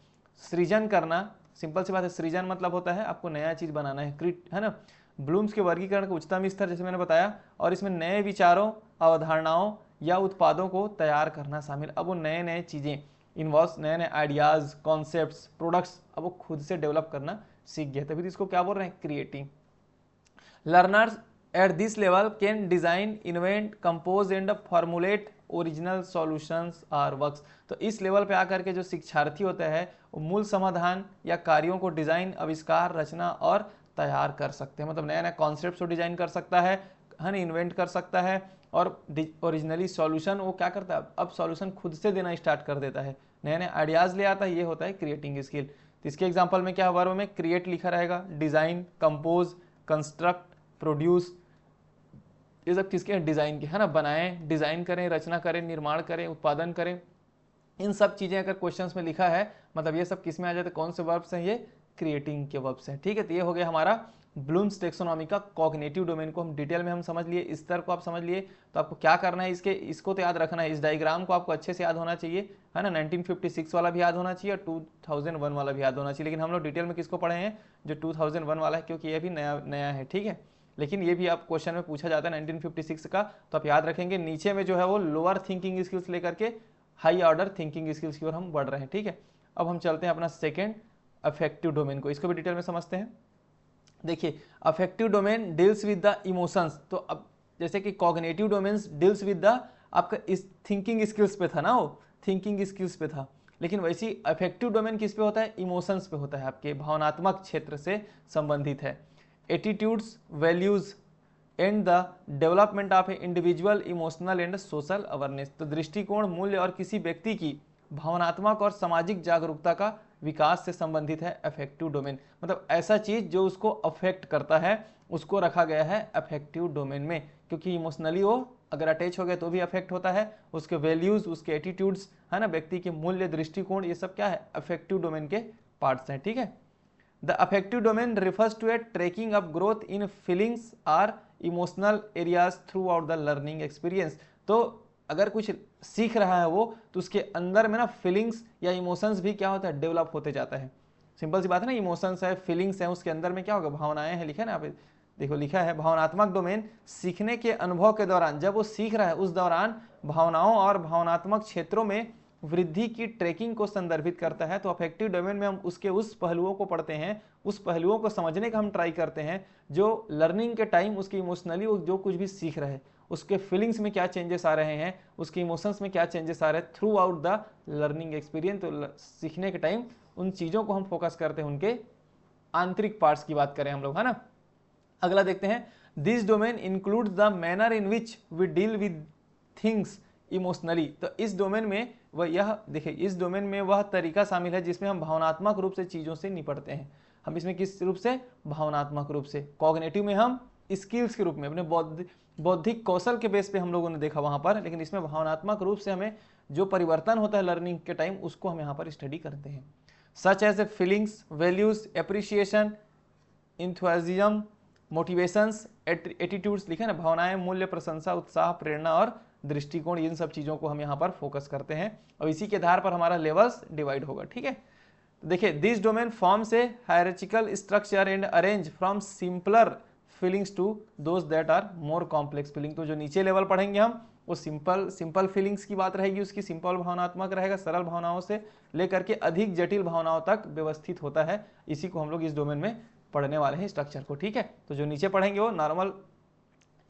सृजन करना। सिंपल सी बात है, सृजन मतलब होता है आपको नया चीज बनाना है ना। ब्लूम्स के वर्गीकरण का उच्चतम स्तर जैसे मैंने बताया, और इसमें नए विचारों, अवधारणाओं या उत्पादों को तैयार करना शामिल। अब वो नए नए चीजें इन्वॉल्व, नए नए आइडियाज, कॉन्सेप्ट्स, प्रोडक्ट्स, अब वो खुद से डेवलप करना सीख गया, तभी तो इसको क्या बोल रहे हैं? Creating. Learners eight this level can design, invent, compose and formulate original solutions और वर्क्स। तो इस लेवल पे आकर के जो शिक्षार्थी होता है वो मूल समाधान या कार्यों को डिजाइन, आविष्कार, रचना और तैयार कर सकते हैं। मतलब नया नया कॉन्सेप्ट को डिजाइन कर सकता है ना, इन्वेंट कर सकता है, और ओरिजिनली सॉल्यूशन वो क्या करता है? अब सॉल्यूशन खुद से देना स्टार्ट कर देता है, नए नए आइडियाज ले आता है। ये होता है क्रिएटिंग स्किल। तो इसके एग्जाम्पल में क्या, वर्ब में क्रिएट लिखा रहेगा, डिजाइन, कंपोज, कंस्ट्रक्ट, प्रोड्यूस, ये सब किसके हैं? डिजाइन के, है ना। बनाएं, डिजाइन करें, रचना करें, निर्माण करें, उत्पादन करें, इन सब चीजें अगर क्वेश्चंस में लिखा है, मतलब ये सब किस में आ जाते हैं? कौन से वर्ब्स हैं? ये क्रिएटिंग के वर्ब्स हैं। ठीक है, तो ये हो गया हमारा ब्लूम्स टैक्सोनॉमी का कॉग्निटिव डोमेन को हम डिटेल में हम समझ लिए, स्तर को आप समझ लिए। तो आपको क्या करना है, इसको तो याद रखना है, इस डायग्राम को आपको अच्छे से याद होना चाहिए, है ना। 1956 वाला भी याद होना चाहिए और 2001 वाला भी याद होना चाहिए, लेकिन हम लोग डिटेल में किसको पढ़े हैं? जो 2001 वाला है, क्योंकि ये भी नया है। ठीक है, लेकिन ये भी आप क्वेश्चन में पूछा जाता है 1956 का, तो आप याद रखेंगे। नीचे में जो है वो लोअर थिंकिंग स्किल्स लेकर के हाई ऑर्डर थिंकिंग स्किल्स की ओर हम बढ़ रहे हैं। ठीक है, अब हम चलते हैं अपना सेकेंड अफेक्टिव डोमेन को, इसको भी डिटेल में समझते हैं। देखिए affective domain deals with the emotions, तो अब जैसे कि cognitive domains deals with the आपका इस थिंकिंग स्किल्स पे था ना, वो थिंकिंग स्किल्स पे था, लेकिन वैसी अफेक्टिव डोमेन किस पे होता है, इमोशंस पे होता है, आपके भावनात्मक क्षेत्र से संबंधित है। Attitudes, values and the development of A individual emotional and social awareness, तो दृष्टिकोण, मूल्य और किसी व्यक्ति की भावनात्मक और सामाजिक जागरूकता का विकास से संबंधित है अफेक्टिव डोमेन। मतलब ऐसा चीज जो उसको अफेक्ट करता है उसको रखा गया है अफेक्टिव डोमेन में, क्योंकि इमोशनली वो अगर अटैच हो गया तो भी अफेक्ट होता है, उसके वैल्यूज, उसके एटीट्यूड्स है ना, व्यक्ति के मूल्य, दृष्टिकोण, ये सब क्या है, अफेक्टिव डोमेन के पार्ट्स हैं। ठीक है, the affective domain refers to a tracking of growth in feelings or emotional areas throughout the learning experience. तो अगर कुछ सीख रहा है वो, तो उसके अंदर में ना फीलिंग्स या इमोशंस भी क्या होता है, डेवलप होते जाता है। सिंपल सी बात है ना, इमोशंस है, फीलिंग्स है, उसके अंदर में क्या होगा, भावनाएं हैं, लिखा है ना आप देखो, लिखा है भावनात्मक डोमेन सीखने के अनुभव के दौरान, जब वो सीख रहा है उस दौरान भावनाओं और भावनात्मक क्षेत्रों में वृद्धि की ट्रैकिंग को संदर्भित करता है। तो अफेक्टिव डोमेन में हम उसके उस पहलुओं को पढ़ते हैं, उस पहलुओं को समझने का हम ट्राई करते हैं जो लर्निंग के टाइम उसके इमोशनली वो जो कुछ भी सीख रहे हैं उसके फीलिंग्स में क्या चेंजेस आ रहे हैं, उसके इमोशंस में क्या चेंजेस आ रहे हैं through out the learning experience. तो सीखने के टाइम उन चीज़ों को हम फोकस करते हैं, उनके आंतरिक पार्ट्स की बात करें हम लोग, है ना। अगला देखते हैं, this domain includes the manner in which we deal with things emotionally. तो इस डोमेन में वह यह देखिए, इस डोमेन में वह तरीका शामिल है जिसमें हम भावनात्मक रूप से चीज़ों से निपटते हैं। हम इसमें किस रूप से, भावनात्मक रूप से। कॉग्निटिव में हम स्किल्स के रूप में अपने बौद्धिक कौशल के बेस पे हम लोगों ने देखा वहां पर, लेकिन इसमें भावनात्मक रूप से हमें जो परिवर्तन होता है लर्निंग के टाइम उसको हम यहाँ पर स्टडी करते हैं। Such as a feelings, values, appreciation, enthusiasm, motivations, attitudes, लिखा है ना, भावनाएं, मूल्य, प्रशंसा, उत्साह, प्रेरणा और दृष्टिकोण, इन सब चीज़ों को हम यहाँ पर फोकस करते हैं और इसी के आधार पर हमारा लेवल्स डिवाइड होगा। ठीक है, तो देखिए this domain forms a hierarchical structure and arrange from simpler feelings to those that are more complex feeling. तो जो नीचे लेवल पढ़ेंगे हम वो सिंपल फीलिंग्स की बात रहेगी, उसकी सिंपल भावनात्मक रहेगा, सरल भावनाओं से लेकर के अधिक जटिल भावनाओं तक व्यवस्थित होता है। इसी को हम लोग इस डोमेन में पढ़ने वाले हैं, स्ट्रक्चर को। ठीक है, तो जो नीचे पढ़ेंगे वो नॉर्मल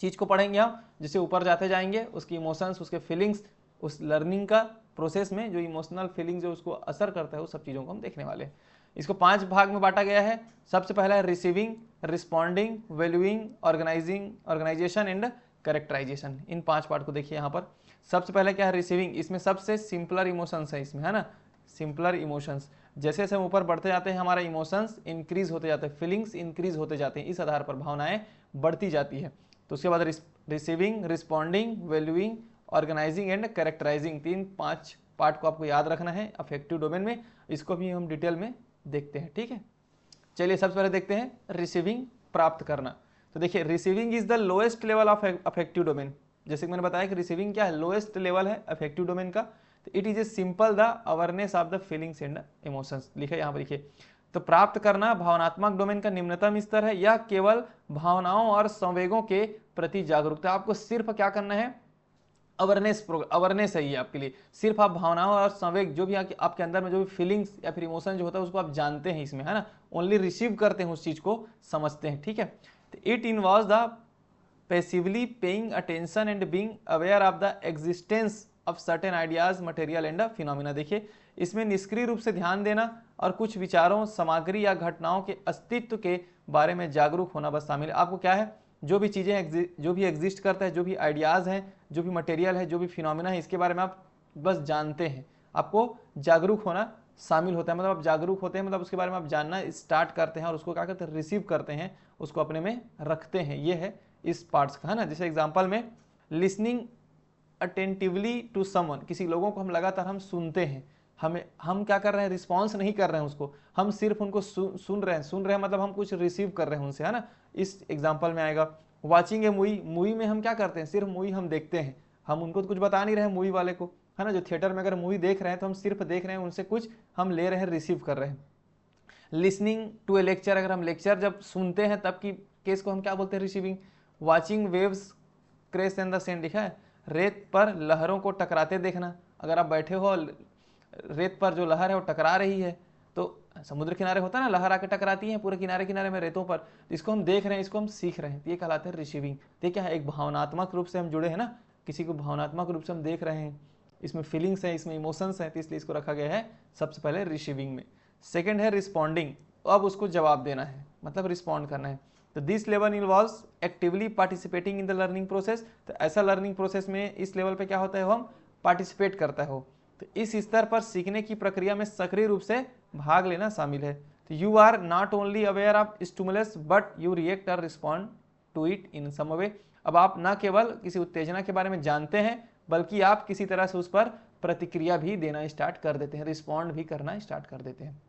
चीज़ को पढ़ेंगे हम, जिससे ऊपर जाते जाएंगे उसकी इमोशंस, उसके फीलिंग्स, उस लर्निंग का प्रोसेस में जो इमोशनल फीलिंग जो उसको असर करता है उस सब चीज़ों को हम देखने वाले हैं। इसको 5 भाग में बांटा गया है। सबसे पहला है receiving, responding, valuing, organisation and characterisation. इन 5 पार्ट को देखिए यहाँ पर। सबसे पहले क्या है, रिसीविंग। इसमें सबसे सिंपलर इमोशंस है इसमें, है ना, सिंपलर इमोशंस। जैसे जैसे हम ऊपर बढ़ते जाते हैं हमारा इमोशंस इंक्रीज होते जाते हैं, फीलिंग्स इंक्रीज होते जाते हैं, इस आधार पर भावनाएं बढ़ती जाती है। तो उसके बाद receiving, responding, valuing, organising and characterising, 3-5 part को आपको याद रखना है अफेक्टिव डोमेन में। इसको भी हम डिटेल में देखते हैं। ठीक है, चलिए सबसे पहले देखते हैं रिसीविंग, प्राप्त करना। तो देखिए receiving is the lowest level of affective domain. जैसे कि मैंने बताया कि रिसीविंग क्या है, लोएस्ट लेवल है अफेक्टिव डोमेन का। तो it is a simple the awareness of the feelings and emotions, लिखा है यहाँ पर। देखिए, तो प्राप्त करना भावनात्मक डोमेन का निम्नतम स्तर है, यह केवल भावनाओं और संवेगों के प्रति जागरूकता। आपको सिर्फ क्या करना है, अवेयरनेस है ये आपके लिए। सिर्फ आप भावनाओं और संवेग जो भी आपके अंदर में जो भी फीलिंग्स या फिर इमोशन जो होता है उसको आप जानते हैं इसमें, है ना, ओनली रिसीव करते हैं, उस चीज को समझते हैं। ठीक है, तो it involves the passively paying attention and being aware of the existence of certain ideas, material and phenomena. देखिए, इसमें निष्क्रिय रूप से ध्यान देना और कुछ विचारों, सामग्री या घटनाओं के अस्तित्व के बारे में जागरूक होना बस शामिल है। आपको क्या है, जो भी चीज़ें जो भी एग्जिस्ट करता है, जो भी आइडियाज़ हैं, जो भी मटेरियल है, जो भी फिनोमिना है, इसके बारे में आप बस जानते हैं। आपको जागरूक होना शामिल होता है, मतलब आप जागरूक होते हैं, मतलब उसके बारे में आप जानना स्टार्ट करते हैं और उसको क्या करते हैं, रिसीव करते हैं, उसको अपने में रखते हैं। ये है इस पार्ट्स का, है ना। जैसे एग्जाम्पल में लिसनिंग अटेंटिवली टू समवन, किसी लोगों को हम लगातार हम सुनते हैं, हम क्या कर रहे हैं, रिस्पॉन्स नहीं कर रहे हैं उसको, हम सिर्फ उनको सुन रहे हैं मतलब हम कुछ रिसीव कर रहे हैं उनसे, है ना। इस एग्जांपल में आएगा वाचिंग ए मूवी में हम क्या करते हैं, सिर्फ मूवी हम देखते हैं, हम उनको तो कुछ बता नहीं रहे हैं मूवी वाले को, है ना। जो थिएटर में अगर मूवी देख रहे हैं तो हम सिर्फ देख रहे हैं, उनसे कुछ हम ले रहे हैं, रिसीव कर रहे हैं। लिसनिंग टू ए लेक्चर, अगर हम लेक्चर जब सुनते हैं तब की केस को हम क्या बोलते हैं, receiving. Watching waves crash in the sand, लिखा है, रेत पर लहरों को टकराते देखना। अगर आप बैठे हो, रेत पर जो लहर है वो टकरा रही है, तो समुद्र किनारे होता है ना, लहर आके टकराती है पूरे किनारे किनारे में रेतों पर, तो इसको हम देख रहे हैं, इसको हम सीख रहे हैं, तो ये कहलाता है रिसीविंग। तो ये क्या है, एक भावनात्मक रूप से हम जुड़े हैं ना, किसी को भावनात्मक रूप से हम देख रहे हैं, इसमें फीलिंग्स है, इसमें इमोशंस है, तो इसलिए इसको रखा गया है सबसे पहले रिसीविंग में। सेकेंड है रिस्पॉन्डिंग, अब उसको जवाब देना है, मतलब रिस्पॉन्ड करना है। तो this level involves actively participating in the learning process, तो ऐसा लर्निंग प्रोसेस में इस लेवल पे क्या होता है, हम पार्टिसिपेट करता है हो, तो इस स्तर पर सीखने की प्रक्रिया में सक्रिय रूप से भाग लेना शामिल है। तो you are not only aware of stimulus but you react और respond to it in some way. अब आप न केवल किसी उत्तेजना के बारे में जानते हैं, बल्कि आप किसी तरह से उस पर प्रतिक्रिया भी देना स्टार्ट कर देते हैं, रिस्पॉन्ड भी करना स्टार्ट कर देते हैं।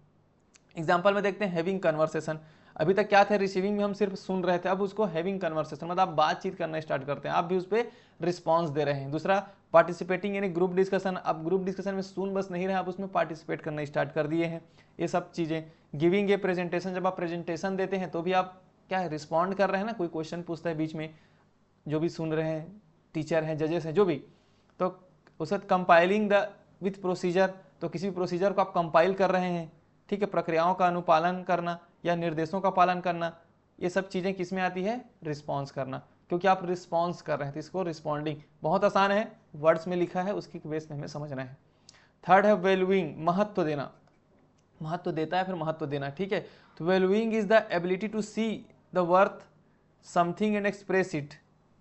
एग्जाम्पल में देखते हैं हैविंग कन्वर्सेशन। अभी तक क्या थे, रिसीविंग में हम सिर्फ सुन रहे थे, अब उसको हैविंग कन्वर्सेशन, मतलब आप बातचीत करना स्टार्ट करते हैं, आप भी उस पर रिस्पॉन्स दे रहे हैं। दूसरा पार्टिसिपेटिंग यानी ग्रुप डिस्कशन, अब ग्रुप डिस्कशन में सुन बस नहीं रहे, आप उसमें पार्टिसिपेट करना स्टार्ट कर दिए हैं, ये सब चीज़ें। गिविंग ए प्रेजेंटेशन, जब आप प्रेजेंटेशन देते हैं तो भी आप क्या है, रिस्पॉन्ड कर रहे हैं ना, कोई क्वेश्चन पूछता है बीच में, जो भी सुन रहे हैं, टीचर हैं, जजेस हैं, जो भी, तो उसके बाद कंपाइलिंग द विथ प्रोसीजर, तो किसी भी प्रोसीजर को आप कंपाइल कर रहे हैं, ठीक है, प्रक्रियाओं का अनुपालन करना या निर्देशों का पालन करना, ये सब चीज़ें किस में आती है, रिस्पॉन्स करना, क्योंकि आप रिस्पॉन्स कर रहे हैं, तो इसको रिस्पॉन्डिंग। बहुत आसान है, वर्ड्स में लिखा है, उसकी बेस में हमें समझना है। थर्ड है वैल्यूइंग, महत्व देना, महत्व देता है फिर महत्व देना, ठीक है। तो valuing is the ability to see the worth something and express it.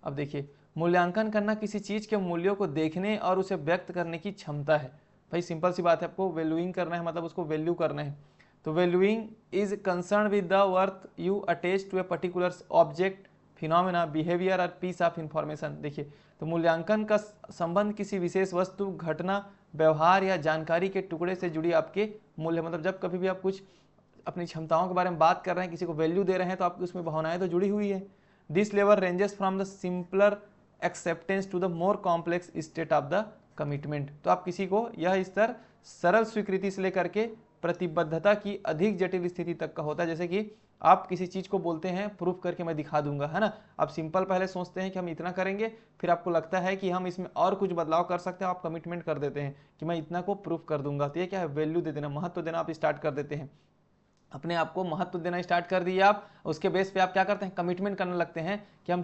अब देखिए, मूल्यांकन करना किसी चीज़ के मूल्यों को देखने और उसे व्यक्त करने की क्षमता है। भाई सिंपल सी बात है, आपको वैल्यूइंग करना है, मतलब उसको वैल्यू करना है। तो valuing is concern with the worth you attach to a particular object, phenomena, behaviour और पीस ऑफ इंफॉर्मेशन। देखिए, तो मूल्यांकन का संबंध किसी विशेष वस्तु, घटना, व्यवहार या जानकारी के टुकड़े से जुड़ी आपके मूल्य, मतलब जब कभी भी आप कुछ अपनी क्षमताओं के बारे में बात कर रहे हैं, किसी को वैल्यू दे रहे हैं, तो आपकी उसमें भावनाएं तो जुड़ी हुई है। This level ranges from the simpler acceptance to the more complex state of the commitment. तो आप किसी को यह स्तर सरल स्वीकृति से लेकर के प्रतिबद्धता की अधिक जटिल स्थिति तक का होता है। जैसे कि आप किसी चीज़ को बोलते हैं, प्रूफ करके मैं दिखा दूंगा, है ना, आप सिंपल पहले सोचते हैं कि हम इतना करेंगे, फिर आपको लगता है कि हम इसमें और कुछ बदलाव कर सकते हैं, आप कमिटमेंट कर देते हैं कि मैं इतना को प्रूफ कर दूंगा। तो ये क्या है, वैल्यू दे देना, महत्व देना आप स्टार्ट कर देते हैं, अपने आप को महत्व देना स्टार्ट कर दिए आप। उसके बेस पे आप क्या करते हैं, कमिटमेंट करने लगते हैं कि हम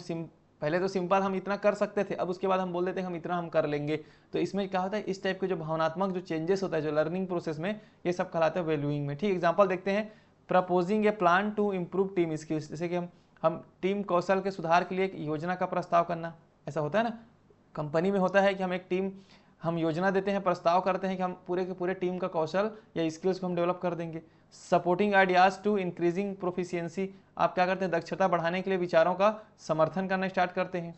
पहले तो सिंपल हम इतना कर सकते थे, अब उसके बाद हम बोल देते हैं हम इतना हम कर लेंगे। तो इसमें क्या होता है, इस टाइप के जो भावनात्मक जो चेंजेस होता है जो लर्निंग प्रोसेस में, ये सब कहलाता है वैल्यूइंग में। ठीक, एग्जांपल देखते हैं, proposing a plan to improve team skills, जैसे कि हम टीम कौशल के सुधार के लिए एक योजना का प्रस्ताव करना, ऐसा होता है ना, कंपनी में होता है कि हम एक टीम, हम योजना देते हैं, प्रस्ताव करते हैं कि हम पूरे के पूरे टीम का कौशल या स्किल्स को हम डेवलप कर देंगे। Supporting ideas to increasing proficiency, आप क्या करते हैं, दक्षता बढ़ाने के लिए विचारों का समर्थन करना स्टार्ट करते हैं।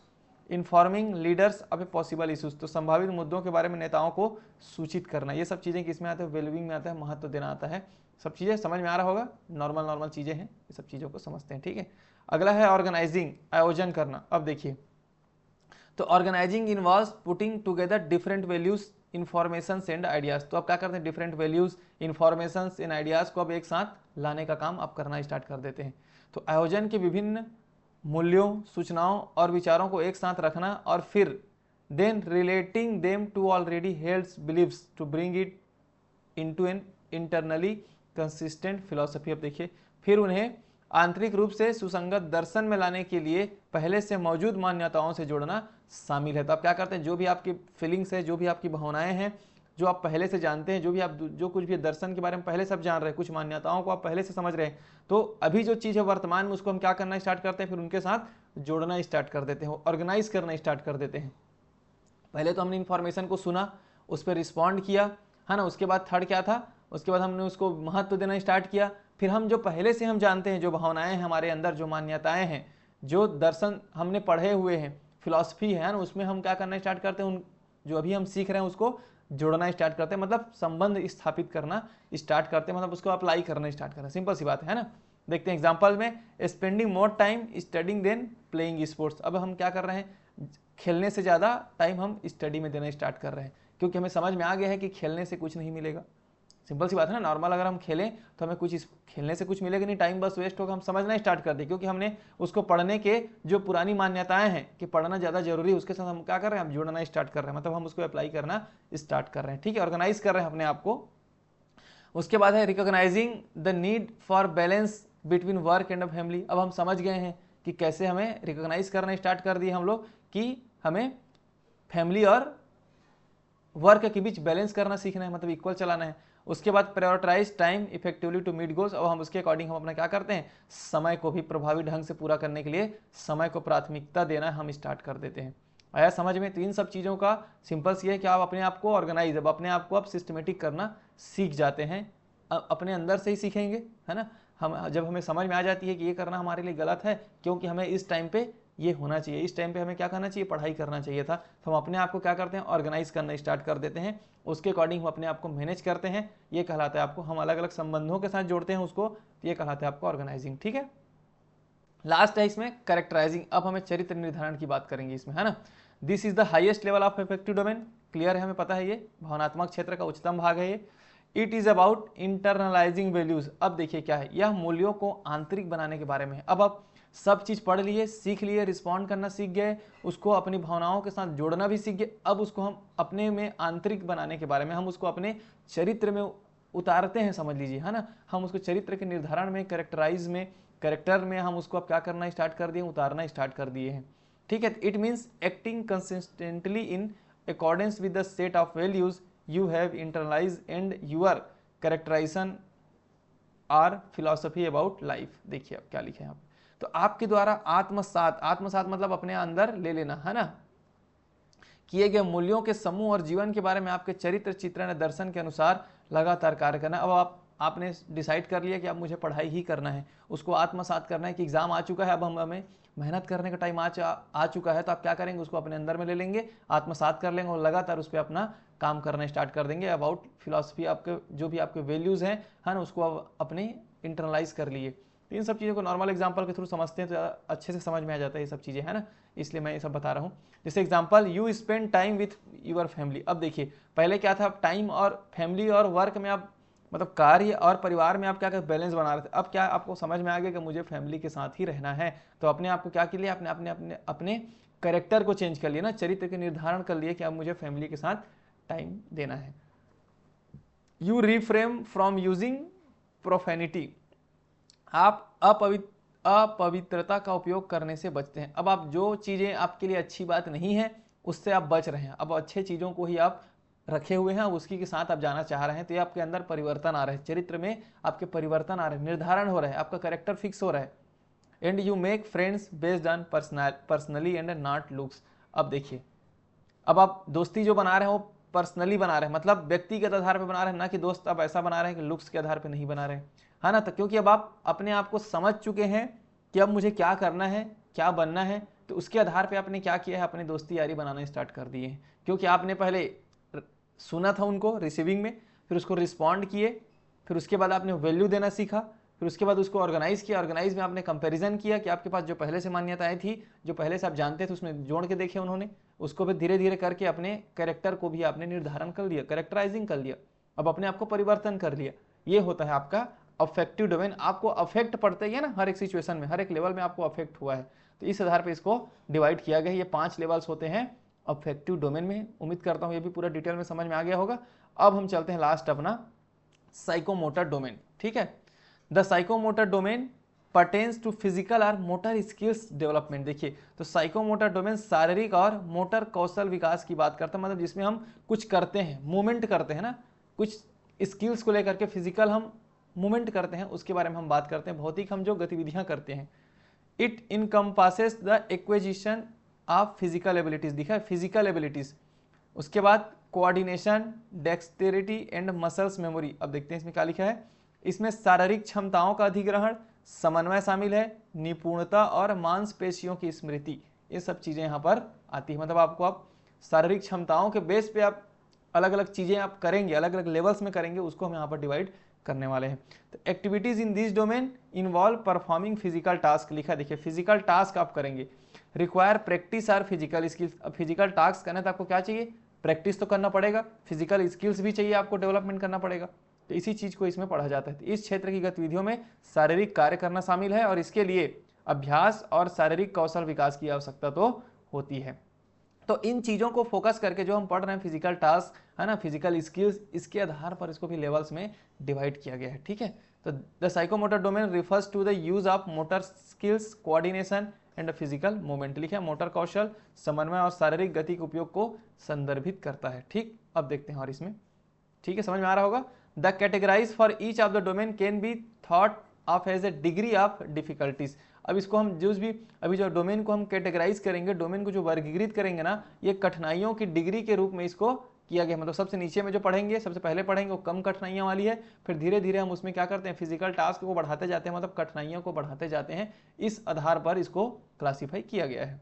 इन्फॉर्मिंग लीडर्स अब पॉसिबल इशूज, तो संभावित मुद्दों के बारे में नेताओं को सूचित करना, ये सब चीज़ें किसमें आते हैं, वैल्यूइंग में आता है, महत्व देना आता है। सब चीज़ें समझ में आ रहा होगा, नॉर्मल चीज़ें हैं, ये सब चीज़ों को समझते हैं, ठीक है। अगला है ऑर्गेनाइजिंग, आयोजन करना। अब देखिए, तो organizing involves putting together different values, information and ideas. तो आप क्या करते हैं, different values, information and ideas को अब एक साथ लाने का काम आप करना स्टार्ट कर देते हैं। तो आयोजन के विभिन्न मूल्यों, सूचनाओं और विचारों को एक साथ रखना और फिर then relating them to already held beliefs to bring it into an internally consistent philosophy. अब देखिए, फिर उन्हें आंतरिक रूप से सुसंगत दर्शन में लाने के लिए पहले से मौजूद मान्यताओं से जोड़ना शामिल है। तो आप क्या करते हैं, जो भी आपकी फीलिंग्स है, जो भी आपकी भावनाएं हैं, जो आप पहले से जानते हैं, जो भी आप जो कुछ भी दर्शन के बारे में पहले सब जान रहे हैं, कुछ मान्यताओं को आप पहले से समझ रहे हैं, तो अभी जो चीज़ है वर्तमान में उसको हम क्या करना स्टार्ट करते हैं, फिर उनके साथ जोड़ना स्टार्ट कर देते हैं, ऑर्गेनाइज करना स्टार्ट कर देते हैं। पहले तो हमने इन्फॉर्मेशन को सुना, उस पर रिस्पॉन्ड किया, है ना, उसके बाद थर्ड क्या था, उसके बाद हमने उसको महत्व देना स्टार्ट किया। फिर हम जो पहले से हम जानते हैं, जो भावनाएं हैं हमारे अंदर, जो मान्यताएं हैं, जो दर्शन हमने पढ़े हुए हैं, फिलॉसफी है ना, उसमें हम क्या करना स्टार्ट करते हैं, उन जो अभी हम सीख रहे हैं उसको जोड़ना स्टार्ट करते हैं, मतलब संबंध स्थापित करना स्टार्ट करते हैं, मतलब उसको अप्लाई करना स्टार्ट करना। सिंपल सी बात है ना। देखते हैं एग्जाम्पल में, spending more time studying than playing sports. अब हम क्या कर रहे हैं, खेलने से ज़्यादा टाइम हम स्टडी में देना स्टार्ट कर रहे हैं, क्योंकि हमें समझ में आ गया है कि खेलने से कुछ नहीं मिलेगा। सिंपल सी बात है ना, नॉर्मल अगर हम खेलें तो हमें कुछ खेलने से कुछ मिलेगा नहीं, टाइम बस वेस्ट होगा, हम समझना स्टार्ट कर दें, क्योंकि हमने उसको पढ़ने के जो पुरानी मान्यताएं हैं कि पढ़ना ज़्यादा जरूरी है, उसके साथ हम क्या कर रहे हैं, हम जुड़ना स्टार्ट कर रहे हैं, मतलब हम उसको अप्लाई करना स्टार्ट कर रहे हैं, ठीक है, ऑर्गेनाइज कर रहे हैं अपने आप को। उसके बाद है recognising the need for balance between work and family. अब हम समझ गए हैं कि कैसे हमें रिकॉग्नाइज करना स्टार्ट कर दिए हम लोग कि हमें फैमिली और वर्क के बीच बैलेंस करना सीखना है, मतलब इक्वल चलाना है। उसके बाद prioritize time effectively to meet goals. अब हम उसके अकॉर्डिंग हम अपना क्या करते हैं, समय को भी प्रभावी ढंग से पूरा करने के लिए समय को प्राथमिकता देना हम स्टार्ट कर देते हैं। आया समझ में? तो इन सब चीज़ों का सिंपल सी है कि आप अपने आप को ऑर्गेनाइज, अब अपने आप को आप सिस्टमेटिक करना सीख जाते हैं, अपने अंदर से ही सीखेंगे, है ना। हम जब हमें समझ में आ जाती है कि ये करना हमारे लिए गलत है, क्योंकि हमें इस टाइम पे ये होना चाहिए, इस टाइम पे हमें क्या करना चाहिए, पढ़ाई करना चाहिए था, तो हम अपने आप को क्या करते हैं, ऑर्गेनाइज करना स्टार्ट कर देते हैं। उसके अकॉर्डिंग हम अपने आप को मैनेज करते हैं, ये कहलाता है आपको, हम अलग अलग संबंधों के साथ जोड़ते हैं उसको, ये कहलाता है आपको ऑर्गेनाइजिंग। ठीक है, लास्ट है इसमें कैरेक्टराइजिंग। अब हमें चरित्र निर्धारण की बात करेंगे इसमें, है ना। This is the highest level of affective domain. Clear है, हमें पता है ये भावनात्मक क्षेत्र का उच्चतम भाग है ये। It is about internalising values. अब देखिए क्या है, यह मूल्यों को आंतरिक बनाने के बारे में है। अब आप सब चीज पढ़ लिए, सीख लिए, रिस्पॉन्ड करना सीख गए, उसको अपनी भावनाओं के साथ जोड़ना भी सीख गए। अब उसको हम अपने में आंतरिक बनाने के बारे में, हम उसको अपने चरित्र में उतारते हैं, समझ लीजिए, है ना। हम उसको चरित्र के निर्धारण में, कैरेक्टराइज में, कैरेक्टर में हम उसको अब क्या करना स्टार्ट कर दिए, उतारना स्टार्ट कर दिए हैं। ठीक है, it means acting consistently in accordance with the set of values you have internalize and your characterization or philosophy about life. देखिए अब क्या लिखे हैं आप, तो आपके द्वारा आत्मसात, आत्मसात मतलब अपने अंदर ले लेना, है ना, किए गए मूल्यों के समूह और जीवन के बारे में आपके चरित्र चित्रण दर्शन के अनुसार लगातार कार्य करना। अब आपने डिसाइड कर लिया कि अब मुझे पढ़ाई ही करना है, उसको आत्मसात करना है कि एग्जाम आ चुका है, अब हमें मेहनत करने का टाइम आ चुका है, तो आप क्या करेंगे, उसको अपने अंदर में ले लेंगे, आत्मसात कर लेंगे और लगातार उस पर अपना काम करना स्टार्ट कर देंगे। अबाउट फिलॉसफी, आपके जो भी आपके वैल्यूज हैं, है ना, उसको आप अपने इंटरनलाइज कर लिए। तो इन सब चीज़ों को नॉर्मल एग्जांपल के थ्रू समझते हैं तो अच्छे से समझ में आ जाता है ये सब चीज़ें, है ना, इसलिए मैं ये सब बता रहा हूँ। जैसे example, you spend time with your family. अब देखिए पहले क्या था, टाइम और फैमिली और वर्क में आप, मतलब कार्य और परिवार में आप क्या बैलेंस बना रहे थे। अब क्या आपको समझ में आ गया कि मुझे फैमिली के साथ ही रहना है, तो अपने आप को क्या के लिए, अपने अपने अपने अपने कैरेक्टर को चेंज कर लिया ना, चरित्र के निर्धारण कर लिए कि अब मुझे फैमिली के साथ टाइम देना है। You reframe from using profanity. आप अपवित्रता का उपयोग करने से बचते हैं। अब आप जो चीज़ें आपके लिए अच्छी बात नहीं है उससे आप बच रहे हैं, अब अच्छे चीज़ों को ही आप रखे हुए हैं, अब उसी के साथ आप जाना चाह रहे हैं, तो ये आपके अंदर परिवर्तन आ रहे हैं, चरित्र में आपके परिवर्तन आ रहे हैं, निर्धारण हो रहा है, आपका कैरेक्टर फिक्स हो रहा है। And you make friends based on personally and not looks. अब देखिए, अब आप दोस्ती जो बना रहे हैं वो पर्सनली बना रहे हैं, मतलब व्यक्तिगत आधार पर बना रहे हैं, ना कि दोस्त आप ऐसा बना रहे हैं कि लुक्स के आधार पर नहीं बना रहे हैं, है ना। तो क्योंकि अब आप अपने आप को समझ चुके हैं कि अब मुझे क्या करना है, क्या बनना है, तो उसके आधार पे आपने क्या किया है, अपनी दोस्ती यारी बनाना स्टार्ट कर दिए हैं। क्योंकि आपने पहले सुना था उनको रिसीविंग में, फिर उसको रिस्पॉन्ड किए, फिर उसके बाद आपने वैल्यू देना सीखा, फिर उसके बाद उसको ऑर्गेनाइज किया, ऑर्गेनाइज में आपने कंपैरिजन किया कि आपके पास जो पहले से मान्यताएं थी, जो पहले से आप जानते थे, उसमें जोड़ के देखे उन्होंने, उसको भी धीरे धीरे करके अपने कैरेक्टर को भी आपने निर्धारण कर लिया, कैरेक्टराइजिंग कर लिया, अब अपने आप को परिवर्तन कर लिया। ये होता है आपका अफेक्टिव डोमेन। आपको अफेक्ट पड़ता ही है ना, हर एक सिचुएशन में, हर एक लेवल में आपको अफेक्ट हुआ है, तो इस आधार पर इसको डिवाइड किया गया है। ये 5 लेवल्स होते हैं अफेक्टिव डोमेन में। उम्मीद करता हूँ ये भी पूरा डिटेल में समझ में आ गया होगा। अब हम चलते हैं लास्ट अपना साइकोमोटर डोमेन। ठीक है, the psychomotor domain pertains to physical और मोटर स्किल्स डेवलपमेंट। देखिए, तो साइकोमोटर डोमेन शारीरिक और मोटर कौशल विकास की बात करता है, मतलब जिसमें हम कुछ करते हैं, मूवमेंट करते हैं ना, कुछ स्किल्स को लेकर के फिजिकल हम मूवमेंट करते हैं, उसके बारे में हम बात करते हैं, भौतिक हम जो गतिविधियां करते हैं। It encompasses the acquisition of physical abilities. दिखा है, फिजिकल एबिलिटीज, उसके बाद coordination, dexterity and muscles memory. अब देखते हैं इसमें क्या लिखा है, इसमें शारीरिक क्षमताओं का अधिग्रहण, समन्वय शामिल है, निपुणता और मांसपेशियों की स्मृति, ये सब चीजें यहाँ पर आती है। मतलब आपको आप शारीरिक क्षमताओं के बेस पे आप अलग अलग चीजें आप करेंगे, अलग अलग लेवल्स में करेंगे, उसको हम यहाँ पर डिवाइड करने वाले हैं। तो activities in this domain involve performing physical task. लिखा देखिए, फिजिकल टास्क आप करेंगे, require practice or physical skills. अब फिजिकल टास्क करना तो आपको क्या चाहिए, प्रैक्टिस तो करना पड़ेगा, फिजिकल स्किल्स भी चाहिए, आपको डेवलपमेंट करना पड़ेगा, तो इसी चीज को इसमें पढ़ा जाता है। तो इस क्षेत्र की गतिविधियों में शारीरिक कार्य करना शामिल है और इसके लिए अभ्यास और शारीरिक कौशल विकास की आवश्यकता तो होती है। तो इन चीज़ों को फोकस करके जो हम पढ़ रहे हैं फिजिकल टास्क है ना, फिजिकल स्किल्स, इसके आधार पर इसको भी लेवल्स में डिवाइड किया गया है। ठीक है, तो the psychomotor domain refers to the use of motor skills, coordination and physical movement. लिखा है मोटर कौशल, समन्वय और शारीरिक गति के उपयोग को संदर्भित करता है। ठीक, अब देखते हैं और इसमें, ठीक है, समझ में आ रहा होगा। The categorize for each of the domain can be thought of as a degree of difficulties. अब इसको हम जो भी अभी जो डोमेन को हम कैटेगराइज करेंगे, डोमेन को जो वर्गीकृत करेंगे ना, ये कठिनाइयों की डिग्री के रूप में इसको किया गया। मतलब सबसे नीचे में जो पढ़ेंगे, सबसे पहले पढ़ेंगे वो कम कठिनाइयां वाली है, फिर धीरे धीरे हम उसमें क्या करते हैं, फिजिकल टास्क को बढ़ाते जाते हैं, मतलब कठिनाइयों को बढ़ाते जाते हैं। इस आधार पर इसको क्लासीफाई किया गया है।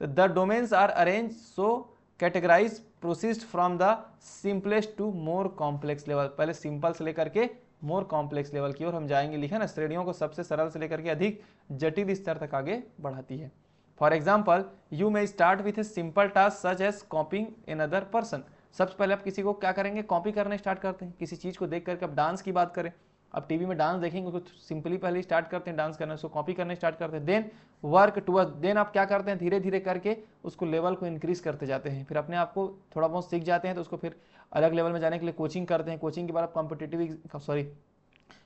तो the domains are arrange so categorize proceed from the simplest to more complex level. पहले सिंपल से लेकर के मोर कॉम्प्लेक्स लेवल की ओर हम जाएंगे। लिखा ना, श्रेणियों को सबसे सरल से लेकर के अधिक जटिल स्तर तक आगे बढ़ाती है। For example, you may start with a simple task such as copying another person. सबसे पहले आप किसी को क्या करेंगे, कॉपी करने स्टार्ट करते हैं। किसी चीज को देख करके आप डांस की बात करें, अब टीवी में डांस देखेंगे, उसको सिंपली पहले स्टार्ट करते हैं डांस करना, उसको कॉपी करने स्टार्ट करते हैं। देन वर्क टुवर्ड्स, देन आप क्या करते हैं, धीरे धीरे करके उसको लेवल को इंक्रीज करते जाते हैं। फिर अपने आप को थोड़ा बहुत सीख जाते हैं तो उसको फिर अलग लेवल में जाने के लिए कोचिंग करते हैं। कोचिंग के बाद आप कॉम्पिटिटिव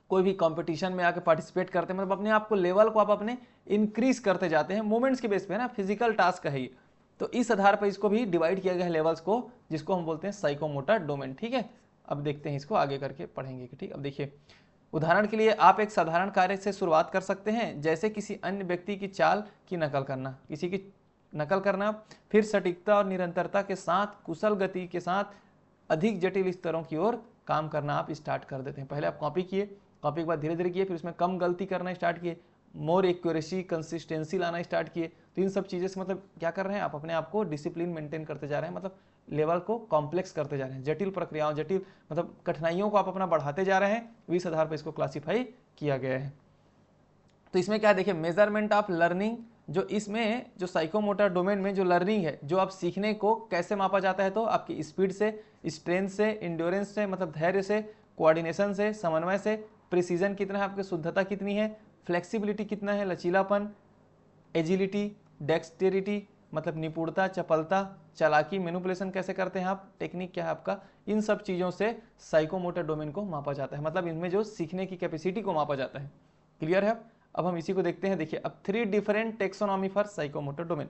कोई भी कंपटीशन में आके पार्टिसिपेट करते हैं, मतलब अपने आप को लेवल को आप अपने इंक्रीज करते जाते हैं मूवमेंट्स के बेस पे, है ना, फिजिकल टास्क है ये। तो इस आधार पर इसको भी डिवाइड किया गया है लेवल्स को, जिसको हम बोलते हैं साइकोमोटर डोमेन। ठीक है, अब देखते हैं इसको आगे करके पढ़ेंगे। ठीक, अब देखिए, उदाहरण के लिए आप एक साधारण कार्य से शुरुआत कर सकते हैं, जैसे किसी अन्य व्यक्ति की चाल की नकल करना, किसी की नकल करना, फिर सटीकता और निरंतरता के साथ कुशल गति के साथ अधिक जटिल स्तरों की ओर काम करना आप स्टार्ट कर देते हैं। पहले आप कॉपी किए, कॉपी के बाद धीरे धीरे किए, फिर उसमें कम गलती करना स्टार्ट किए, मोर एक्यूरेसी, कंसिस्टेंसी लाना स्टार्ट किए। तो इन सब चीज़ें से मतलब क्या कर रहे हैं, आप अपने आप को डिसिप्लिन मेंटेन करते जा रहे हैं, मतलब लेवल को कॉम्प्लेक्स करते जा रहे हैं, जटिल प्रक्रियाओं, जटिल मतलब कठिनाइयों को आप अपना बढ़ाते जा रहे हैं। इस आधार पर इसको क्लासीफाई किया गया है। तो इसमें क्या देखिए, मेजरमेंट ऑफ लर्निंग, जो इसमें जो साइकोमोटर डोमेन में जो लर्निंग है, जो आप सीखने को कैसे मापा जाता है, तो आपकी स्पीड से, स्ट्रेंथ से, इंड्योरेंस से मतलब धैर्य से, कोऑर्डिनेशन से, समन्वय से, प्रिसीजन कितना है, आपकी शुद्धता कितनी है, फ्लेक्सिबिलिटी कितना है, लचीलापन, एजिलिटी, डेक्सटेरिटी मतलब निपुणता, चपलता, चालाकी, मैनिपुलेशन कैसे करते हैं आप, टेक्निक क्या है आपका, इन सब चीज़ों से साइकोमोटर डोमेन को मापा जाता है। मतलब इनमें जो सीखने की कैपेसिटी को मापा जाता है। क्लियर है? अब हम इसी को देखते हैं। देखिए, अब 3 different taxonomy for psychomotor domain.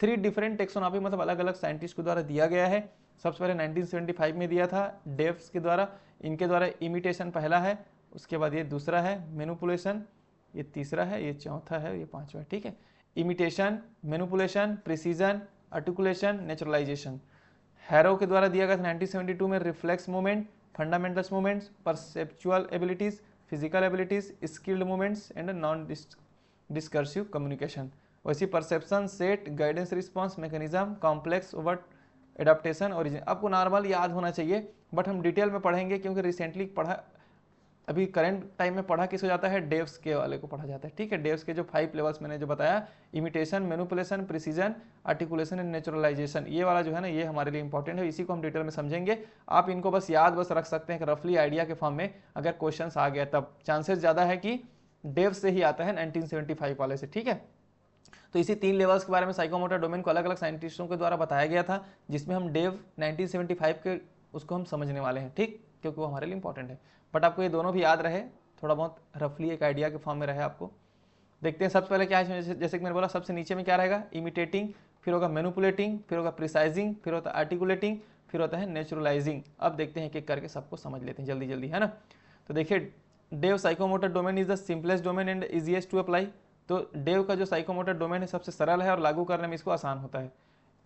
3 different taxonomy मतलब अलग अलग साइंटिस्ट के द्वारा दिया गया है। सबसे पहले 1975 में दिया था डेव्स के द्वारा। इनके द्वारा इमिटेशन पहला है, उसके बाद ये दूसरा है मैनिपुलेशन, ये तीसरा है, ये चौथा है, ये पांचवा है। ठीक है, imitation, manipulation, precision, articulation, naturalization. Harrow के द्वारा दिया गया था 1972 में reflex movement, fundamentals movements, perceptual abilities, physical abilities, skilled movements and non discursive communication. वैसी perception, set, guidance response, mechanism, complex over adaptation, origin. आपको नॉर्मल याद होना चाहिए, बट हम डिटेल में पढ़ेंगे क्योंकि रिसेंटली पढ़ा, अभी करंट टाइम में पढ़ा किस हो जाता है, डेव्स के वाले को पढ़ा जाता है। ठीक है, डेव्स के जो 5 लेवल्स मैंने जो बताया, imitation, manipulation, precision, articulation and naturalisation, ये वाला जो है ना, ये हमारे लिए इंपॉर्टेंट है। इसी को हम डिटेल में समझेंगे। आप इनको बस याद बस रख सकते हैं रफली आइडिया के फॉर्म में। अगर क्वेश्चन आ गया तब चांसेस ज़्यादा है कि डेव्स से ही आता है 1975 वाले से। ठीक है, तो इसी 3 लेवल्स के बारे में साइकोमोटर डोमेन को अलग अलग साइंटिस्टों के द्वारा बताया गया था, जिसमें हम डेव 1975 के उसको हम समझने वाले हैं। ठीक, क्योंकि वो हमारे लिए इंपॉर्टेंट है। बट आपको ये दोनों भी याद रहे, थोड़ा बहुत रफली एक आइडिया के फॉर्म में रहे आपको। देखते हैं सबसे पहले क्या है, जैसे कि मैंने बोला, सबसे नीचे में क्या रहेगा, इमिटेटिंग, फिर होगा मैनिपुलेटिंग, फिर होगा प्रिसाइजिंग, फिर होता है आर्टिकुलेटिंग, फिर होता है नेचुरलाइजिंग। अब देखते हैं एक एक करके सबको समझ लेते हैं जल्दी जल्दी, है ना। तो देखिए, Dave psychomotor domain is the simplest domain and easiest to apply. तो डेव का जो साइकोमोटर डोमेन है सबसे सरल है और लागू करने में इसको आसान होता है।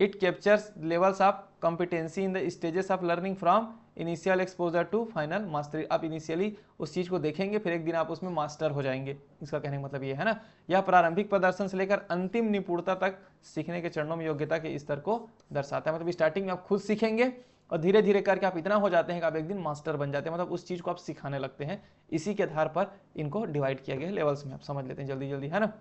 It captures levels of competency in the stages of learning from initial exposure to final mastery. आप इनिशियली उस चीज़ को देखेंगे, फिर एक दिन आप उसमें मास्टर हो जाएंगे। इसका कहने का मतलब ये है ना। यह प्रारंभिक प्रदर्शन से लेकर अंतिम निपुणता तक सीखने के चरणों में योग्यता के स्तर को दर्शाता है। मतलब स्टार्टिंग में आप खुद सीखेंगे और धीरे धीरे करके आप इतना हो जाते हैं कि आप एक दिन मास्टर बन जाते हैं, मतलब उस चीज़ को आप सिखाने लगते हैं। इसी के आधार पर इनको डिवाइड किया गया है लेवल्स में। आप समझ लेते हैं जल्दी जल्दी, है ना।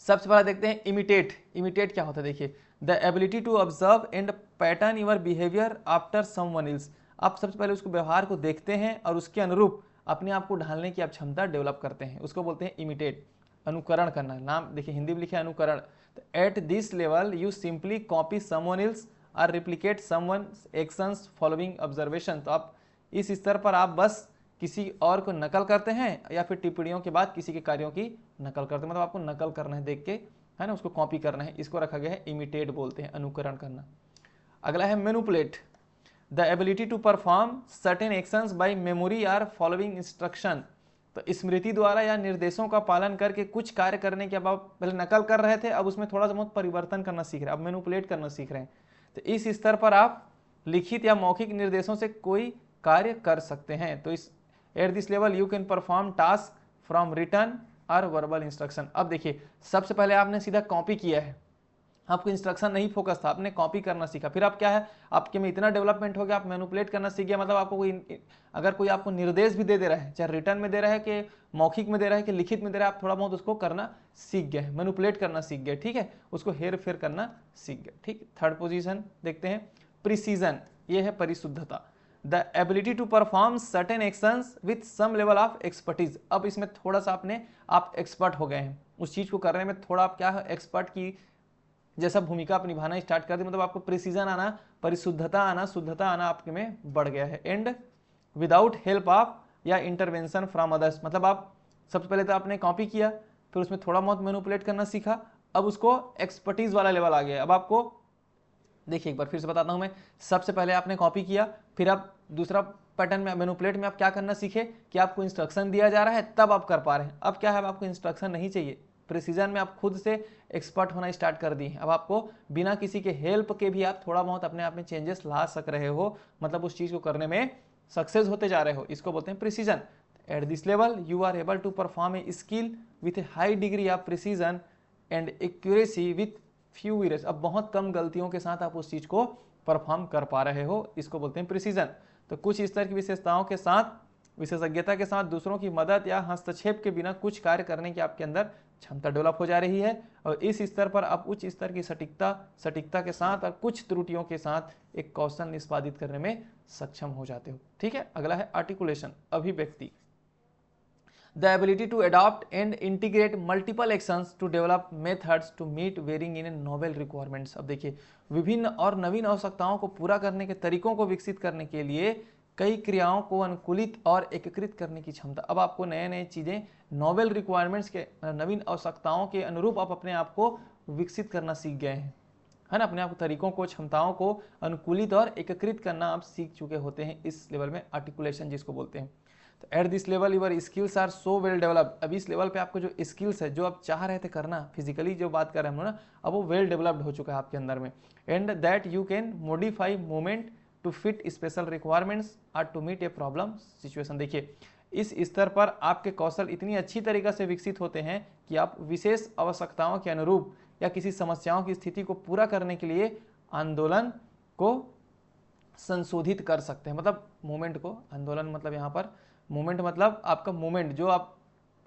सबसे पहले देखते हैं इमिटेट। इमिटेट क्या होता है, देखिए, the ability to observe and pattern your behaviour after someone else. आप सबसे पहले उसको व्यवहार को देखते हैं और उसके अनुरूप अपने आप को ढालने की आप क्षमता डेवलप करते हैं, उसको बोलते हैं इमिटेट। अनुकरण करना, नाम देखिए हिंदी में लिखे अनुकरण। तो at this level you simply copy someone else और replicate someone actions following observation. तो आप इस स्तर पर आप बस किसी और को नकल करते हैं या फिर टिप्पणियों के बाद किसी के कार्यों की नकल करते हैं, मतलब आपको नकल करना है देख के, है ना, उसको कॉपी करना है। इसको रखा गया है इमिटेट बोलते हैं, अनुकरण करना। अगला है manipulate, the ability to perform certain actions by memory or following instruction. तो स्मृति द्वारा या निर्देशों का पालन करके कुछ कार्य करने के, अब आप पहले नकल कर रहे थे, अब उसमें थोड़ा सा बहुत परिवर्तन करना सीख रहे हैं, अब मैनिपुलेट करना सीख रहे हैं। तो इस स्तर पर आप लिखित या मौखिक निर्देशों से कोई कार्य कर सकते हैं। तो इस at this level you can perform task from written और वर्बल इंस्ट्रक्शन। अब देखिए सबसे पहले आपने सीधा कॉपी किया है, आपको इंस्ट्रक्शन नहीं फोकस था, आपने कॉपी करना सीखा। फिर आप क्या है, आपके में इतना डेवलपमेंट हो गया, आप मैनिपुलेट करना सीख गया। मतलब आपको कोई अगर कोई आपको निर्देश भी दे रहा है, चाहे रिटर्न में दे रहा है कि मौखिक में दे रहा है कि लिखित में दे रहा है, आप थोड़ा बहुत उसको करना सीख गए, मैनिपुलेट करना सीख गए, ठीक है, उसको हेर फेर करना सीख गए, ठीक। थर्ड पोजीशन देखते हैं, प्रिसीजन, ये है परिशुद्धता, the ability to perform certain actions with some level of expertise. अब इसमें थोड़ा सा आप एक्सपर्ट हो गए हैं, उस चीज को करने में थोड़ा आप क्या है, एक्सपर्ट की जैसा भूमिका आप निभाना स्टार्ट कर दी, मतलब आपको प्रिसीजन आना, परिशुद्धता आना, शुद्धता आना आपके में बढ़ गया है। एंड विदाउट हेल्प ऑफ या इंटरवेंशन फ्रॉम अदर्स, मतलब आप सबसे पहले तो आपने कॉपी किया, फिर उसमें थोड़ा बहुत मैनिपुलेट करना सीखा, अब उसको एक्सपर्टीज वाला लेवल आ गया। अब आपको देखिए एक बार फिर से बताता हूं मैं, सबसे पहले आपने कॉपी किया, फिर आप दूसरा पैटर्न में मैनिपुलेट में आप क्या करना सीखे कि आपको इंस्ट्रक्शन दिया जा रहा है तब आप कर पा रहे हैं। अब क्या है, आपको इंस्ट्रक्शन नहीं चाहिए, प्रिसीजन में आप खुद से एक्सपर्ट होना स्टार्ट कर दिए। अब आपको बिना किसी के हेल्प के भी आप थोड़ा बहुत अपने आप में चेंजेस ला सक रहे हो, मतलब उस चीज को करने में सक्सेस होते जा रहे हो, इसको बोलते हैं precision. At this level you are able to perform a skill with a high degree of precision and accuracy with few errors. अब बहुत कम गलतियों के साथ आप उस चीज को परफॉर्म कर पा रहे हो, इसको बोलते हैं प्रिसीजन। तो कुछ इस तरह की विशेषताओं के साथ, विशेषज्ञता के साथ, दूसरों की मदद या हस्तक्षेप के बिना कुछ कार्य करने की आपके अंदर क्षमता डेवलप हो जा रही है, और इस स्तर पर आप उच्च स्तर की सटीकता के साथ और कुछ त्रुटियों के साथ एक कौशल निष्पादित करने में सक्षम हो जाते हो, ठीक है। अगला है आर्टिकुलेशन, अभिव्यक्ति, the ability to adopt and integrate multiple actions to develop methods to meet varying in novel requirements. अब देखिए विभिन्न और नवीन आवश्यकताओं को पूरा करने के तरीकों को विकसित करने के लिए कई क्रियाओं को अनुकूलित और एकीकृत करने की क्षमता। अब आपको नए नए चीजें, नोवेल रिक्वायरमेंट्स के, नवीन आवश्यकताओं के अनुरूप आप अपने आप को विकसित करना सीख गए हैं, है ना, अपने आप तरीकों को, क्षमताओं को अनुकूलित और एकीकृत करना आप सीख चुके होते हैं इस लेवल में, आर्टिकुलेशन जिसको बोलते हैं। तो at this level your skills are so well developed. अब इस लेवल पे आपको जो स्किल्स है, जो आप चाह रहे थे करना, फिजिकली जो बात कर रहे हैं हम ना, अब वो वेल डेवलप्ड हो चुका है आपके अंदर में। And that you can modify movement to fit special requirements or to meet a problem situation. देखिए इस स्तर पर आपके कौशल इतनी अच्छी तरीके से विकसित होते हैं कि आप विशेष आवश्यकताओं के अनुरूप या किसी समस्याओं की स्थिति को पूरा करने के लिए आंदोलन को संशोधित कर सकते हैं। मतलब मूवमेंट को, आंदोलन मतलब यहाँ पर मूवमेंट मतलब आपका मूवमेंट जो आप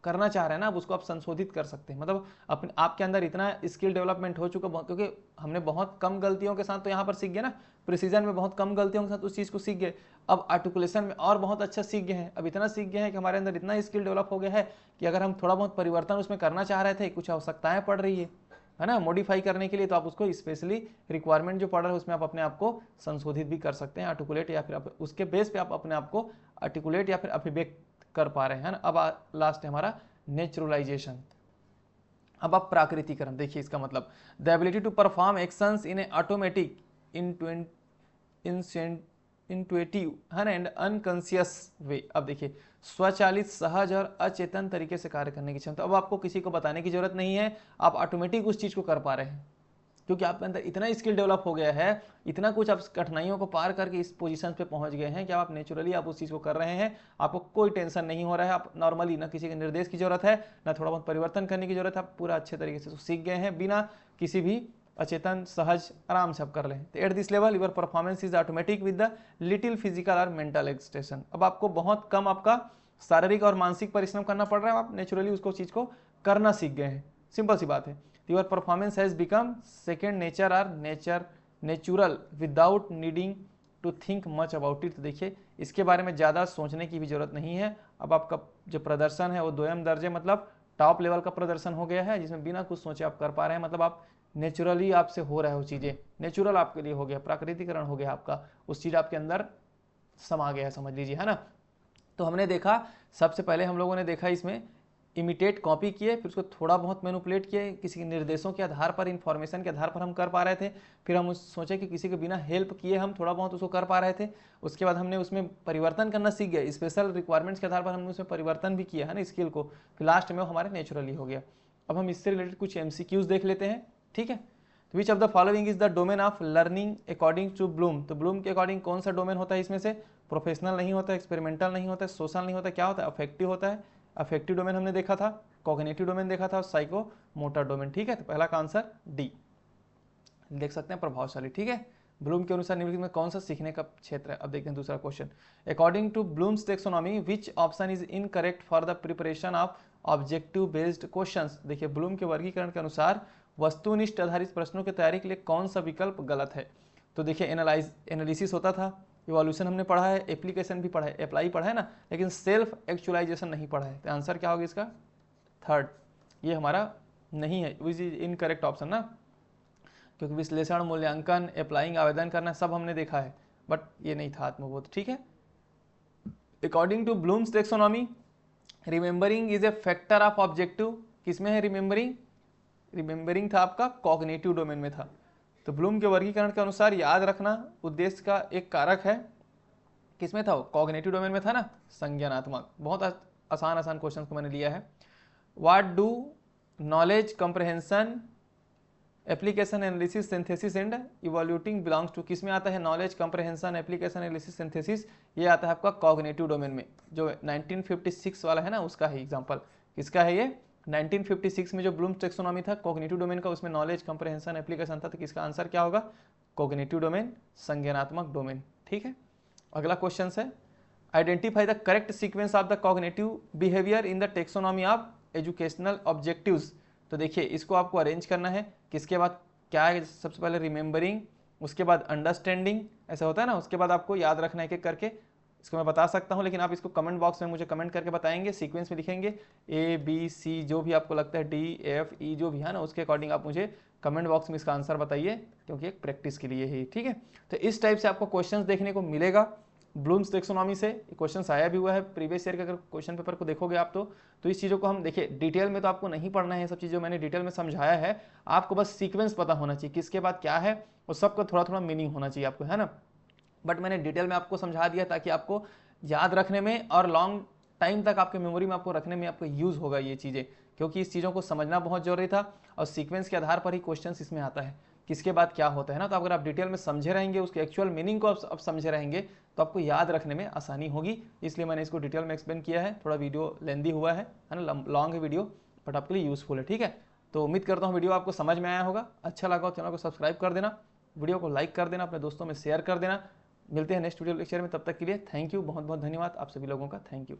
करना चाह रहे हैं ना, अब उसको आप संशोधित कर सकते हैं। मतलब अपने आपके अंदर इतना स्किल डेवलपमेंट हो चुका, क्योंकि हमने बहुत कम गलतियों के साथ तो यहाँ पर सीख गए ना, प्रिसीजन में बहुत कम गलतियों के साथ उस चीज़ को सीख गए। अब आर्टिकुलेशन में और बहुत अच्छा सीख गए हैं, अब इतना सीख गए हैं कि हमारे अंदर इतना स्किल डेवलप हो गया है कि अगर हम थोड़ा बहुत परिवर्तन उसमें करना चाह रहे थे, कुछ आवश्यकताएं पड़ रही है ना, मॉडिफाई करने के लिए, तो आप उसको स्पेशली रिक्वायरमेंट जो पड़ रहा है उसमें आप अपने आप को संशोधित भी कर सकते हैं, आर्टिकुलेट, या फिर आप उसके बेस पे आप अपने आप को आर्टिकुलेट या फिर अभिव्यक्त कर पा रहे हैं ना। अब लास्ट है हमारा नेचुरलाइजेशन। अब आप प्राकृतिकरण, देखिए इसका मतलब, the ability to perform actions in a automatic, intuitive, है ना, एंड अनकॉन्शियस वे। अब देखिए स्वचालित, सहज और अचेतन तरीके से कार्य करने की क्षमता। अब आपको किसी को बताने की जरूरत नहीं है, आप ऑटोमेटिक उस चीज को कर पा रहे हैं, क्योंकि आपके अंदर इतना स्किल डेवलप हो गया है, इतना कुछ आप कठिनाइयों को पार करके इस पोजीशन पे पहुंच गए हैं कि आप नेचुरली आप उस चीज़ को कर रहे हैं, आपको कोई टेंशन नहीं हो रहा है। आप नॉर्मली ना किसी के निर्देश की जरूरत है, ना थोड़ा बहुत परिवर्तन करने की जरूरत है, आप पूरा अच्छे तरीके से सीख गए हैं, बिना किसी भी अचेतन, सहज, आराम से आप कर लें। तो at this level your performance is automatic with the little physical और मेंटल एक्सटेशन। अब आपको बहुत कम आपका शारीरिक और मानसिक परिश्रम करना पड़ रहा है, आप नेचुरली उसको चीज़ को करना सीख गए हैं, सिंपल सी बात है। Your performance has become second nature or natural without needing to think much about it। तो देखिए इसके बारे में ज़्यादा सोचने की भी जरूरत नहीं है। अब आपका जो प्रदर्शन है वो दोयम दर्जे, मतलब टॉप लेवल का प्रदर्शन हो गया है, जिसमें बिना कुछ सोचे आप कर पा रहे हैं, मतलब आप नेचुरली आपसे हो रहा है वो चीज़ें, नेचुरल आपके लिए हो गया, प्राकृतिकरण हो गया आपका, उस चीज़ आपके अंदर समा गया है, समझ लीजिए, है ना। तो हमने देखा, सबसे पहले हम लोगों ने देखा इसमें इमिटेट कॉपी किए, फिर उसको थोड़ा बहुत मैनिपुलेट किए, किसी के निर्देशों के आधार पर, इन्फॉर्मेशन के आधार पर हम कर पा रहे थे। फिर हम सोचे कि किसी के बिना हेल्प किए हम थोड़ा बहुत उसको कर पा रहे थे। उसके बाद हमने उसमें परिवर्तन करना सीख गए, स्पेशल रिक्वायरमेंट्स के आधार पर हमने उसमें परिवर्तन भी किया है ना स्किल को, फिर लास्ट में वो हमारे नेचुरली हो गया। अब हम इससे रिलेटेड कुछ MCQs देख लेते हैं, ठीक है। तो which of the following is the domain of learning according to Bloom. तो ब्लूम के अकॉर्डिंग कौन सा डोमेन होता है इसमें से? प्रोफेशनल नहीं होता, एक्सपेरिमेंटल नहीं होता, सोशल नहीं होता, क्या होता है? अफेक्टिव होता है। अफेक्टिव डोमेन हमने देखा था, कॉग्निटिव डोमेन देखा था, और साइको मोटर डोमेन, ठीक है। तो पहला का आंसर डी देख सकते हैं, प्रभावशाली, ठीक है। ब्लूम के अनुसार निम्नलिखित में कौन सा सीखने का क्षेत्र है? अब देखते हैं दूसरा question. According to Bloom's taxonomy which option is incorrect for the preparation of objective based questions. देखिए, ब्लूम के वर्गीकरण के अनुसार वस्तुनिष्ठ आधारित प्रश्नों की तैयारी के लिए कौन सा विकल्प गलत है? तो देखिए, एनालिसिस होता था, इवोल्यूशन हमने पढ़ा है, एप्लीकेशन भी पढ़ा है, अप्लाई पढ़ा है ना, लेकिन सेल्फ एक्चुअलाइजेशन नहीं पढ़ा है। तो आंसर क्या होगा इसका? थर्ड, ये हमारा नहीं है, विच इज इनकरेक्ट ऑप्शन ना, क्योंकि विश्लेषण, मूल्यांकन, अप्लाइंग, आवेदन करना सब हमने देखा है, बट ये नहीं था आत्मबोध, ठीक है। According to Bloom's taxonomy remembering is a factor of objective, किसमें है रिमेंबरिंग? रिमेंबरिंग था आपका कॉग्निटिव डोमेन में था। तो ब्लूम के वर्गीकरण के अनुसार याद रखना उद्देश्य का एक कारक है, किसमें था वो? कॉग्निटिव डोमेन में था ना, संज्ञानात्मक। बहुत आसान क्वेश्चन को मैंने लिया है। What do knowledge comprehension, application analysis, synthesis and evaluating belongs to, किसमें आता है? Knowledge comprehension, application analysis, synthesis, ये आता है आपका कॉग्निटिव डोमेन में। जो 1956 वाला है ना, उसका है एग्जांपल। किसका है ये? 1956 में जो ब्लूम्स टेक्सोनॉमी था कॉग्निटिव डोमेन का, उसमें नॉलेज कंप्रहेंशन, एप्लीकेशन था। तो किसका आंसर क्या होगा? कॉग्निटिव डोमेन, संज्ञानात्मक डोमेन, ठीक है। अगला क्वेश्चन है, identify the correct sequence of the cognitive behaviour in the taxonomy of educational objectives. तो देखिए, इसको आपको अरेंज करना है, किसके बाद क्या है? सबसे पहले रिमेंबरिंग, उसके बाद अंडरस्टैंडिंग, ऐसा होता है ना, उसके बाद आपको याद रखना है एक एक करके। इसको मैं बता सकता हूँ, लेकिन आप इसको कमेंट बॉक्स में मुझे कमेंट करके बताएंगे, सीक्वेंस में लिखेंगे ABC, जो भी आपको लगता है, DFE जो भी है ना, उसके अकॉर्डिंग आप मुझे कमेंट बॉक्स में इसका आंसर बताइए, क्योंकि एक प्रैक्टिस के लिए है, ठीक है। तो इस टाइप से आपको क्वेश्चंस देखने को मिलेगा ब्लूम्स टेक्सोनॉमी से। क्वेश्चन आया भी हुआ है प्रीवियस ईयर के, अगर क्वेश्चन पेपर को देखोगे आप तो इस चीज़ों को हम देखिए, डिटेल में तो आपको नहीं पढ़ना है, सब चीज़ें मैंने डिटेल में समझाया है, आपको बस सीक्वेंस पता होना चाहिए, किसके बाद क्या है, और सबका थोड़ा थोड़ा मीनिंग होना चाहिए आपको, है ना। बट मैंने डिटेल में आपको समझा दिया ताकि आपको याद रखने में और लॉन्ग टाइम तक आपके मेमोरी में आपको रखने में आपको यूज़ होगा ये चीज़ें, क्योंकि इस चीज़ों को समझना बहुत जरूरी था, और सीक्वेंस के आधार पर ही क्वेश्चन इसमें आता है, किसके बाद क्या होता है ना। तो अगर आप डिटेल में समझे रहेंगे, उसके एक्चुअल मीनिंग को आप समझे रहेंगे, तो आपको याद रखने में आसानी होगी। इसलिए मैंने इसको डिटेल में एक्सप्लेन किया है। थोड़ा वीडियो लेंदी हुआ है ना, लॉन्ग है वीडियो, बट आपके लिए यूजफुल है, ठीक है। तो उम्मीद करता हूँ वीडियो आपको समझ में आया होगा। अच्छा लगा चैनल को सब्सक्राइब कर देना, वीडियो को लाइक कर देना, अपने दोस्तों में शेयर कर देना। मिलते हैं नेक्स्ट वीडियो लेक्चर में, तब तक के लिए थैंक यू, बहुत बहुत धन्यवाद आप सभी लोगों का, थैंक यू।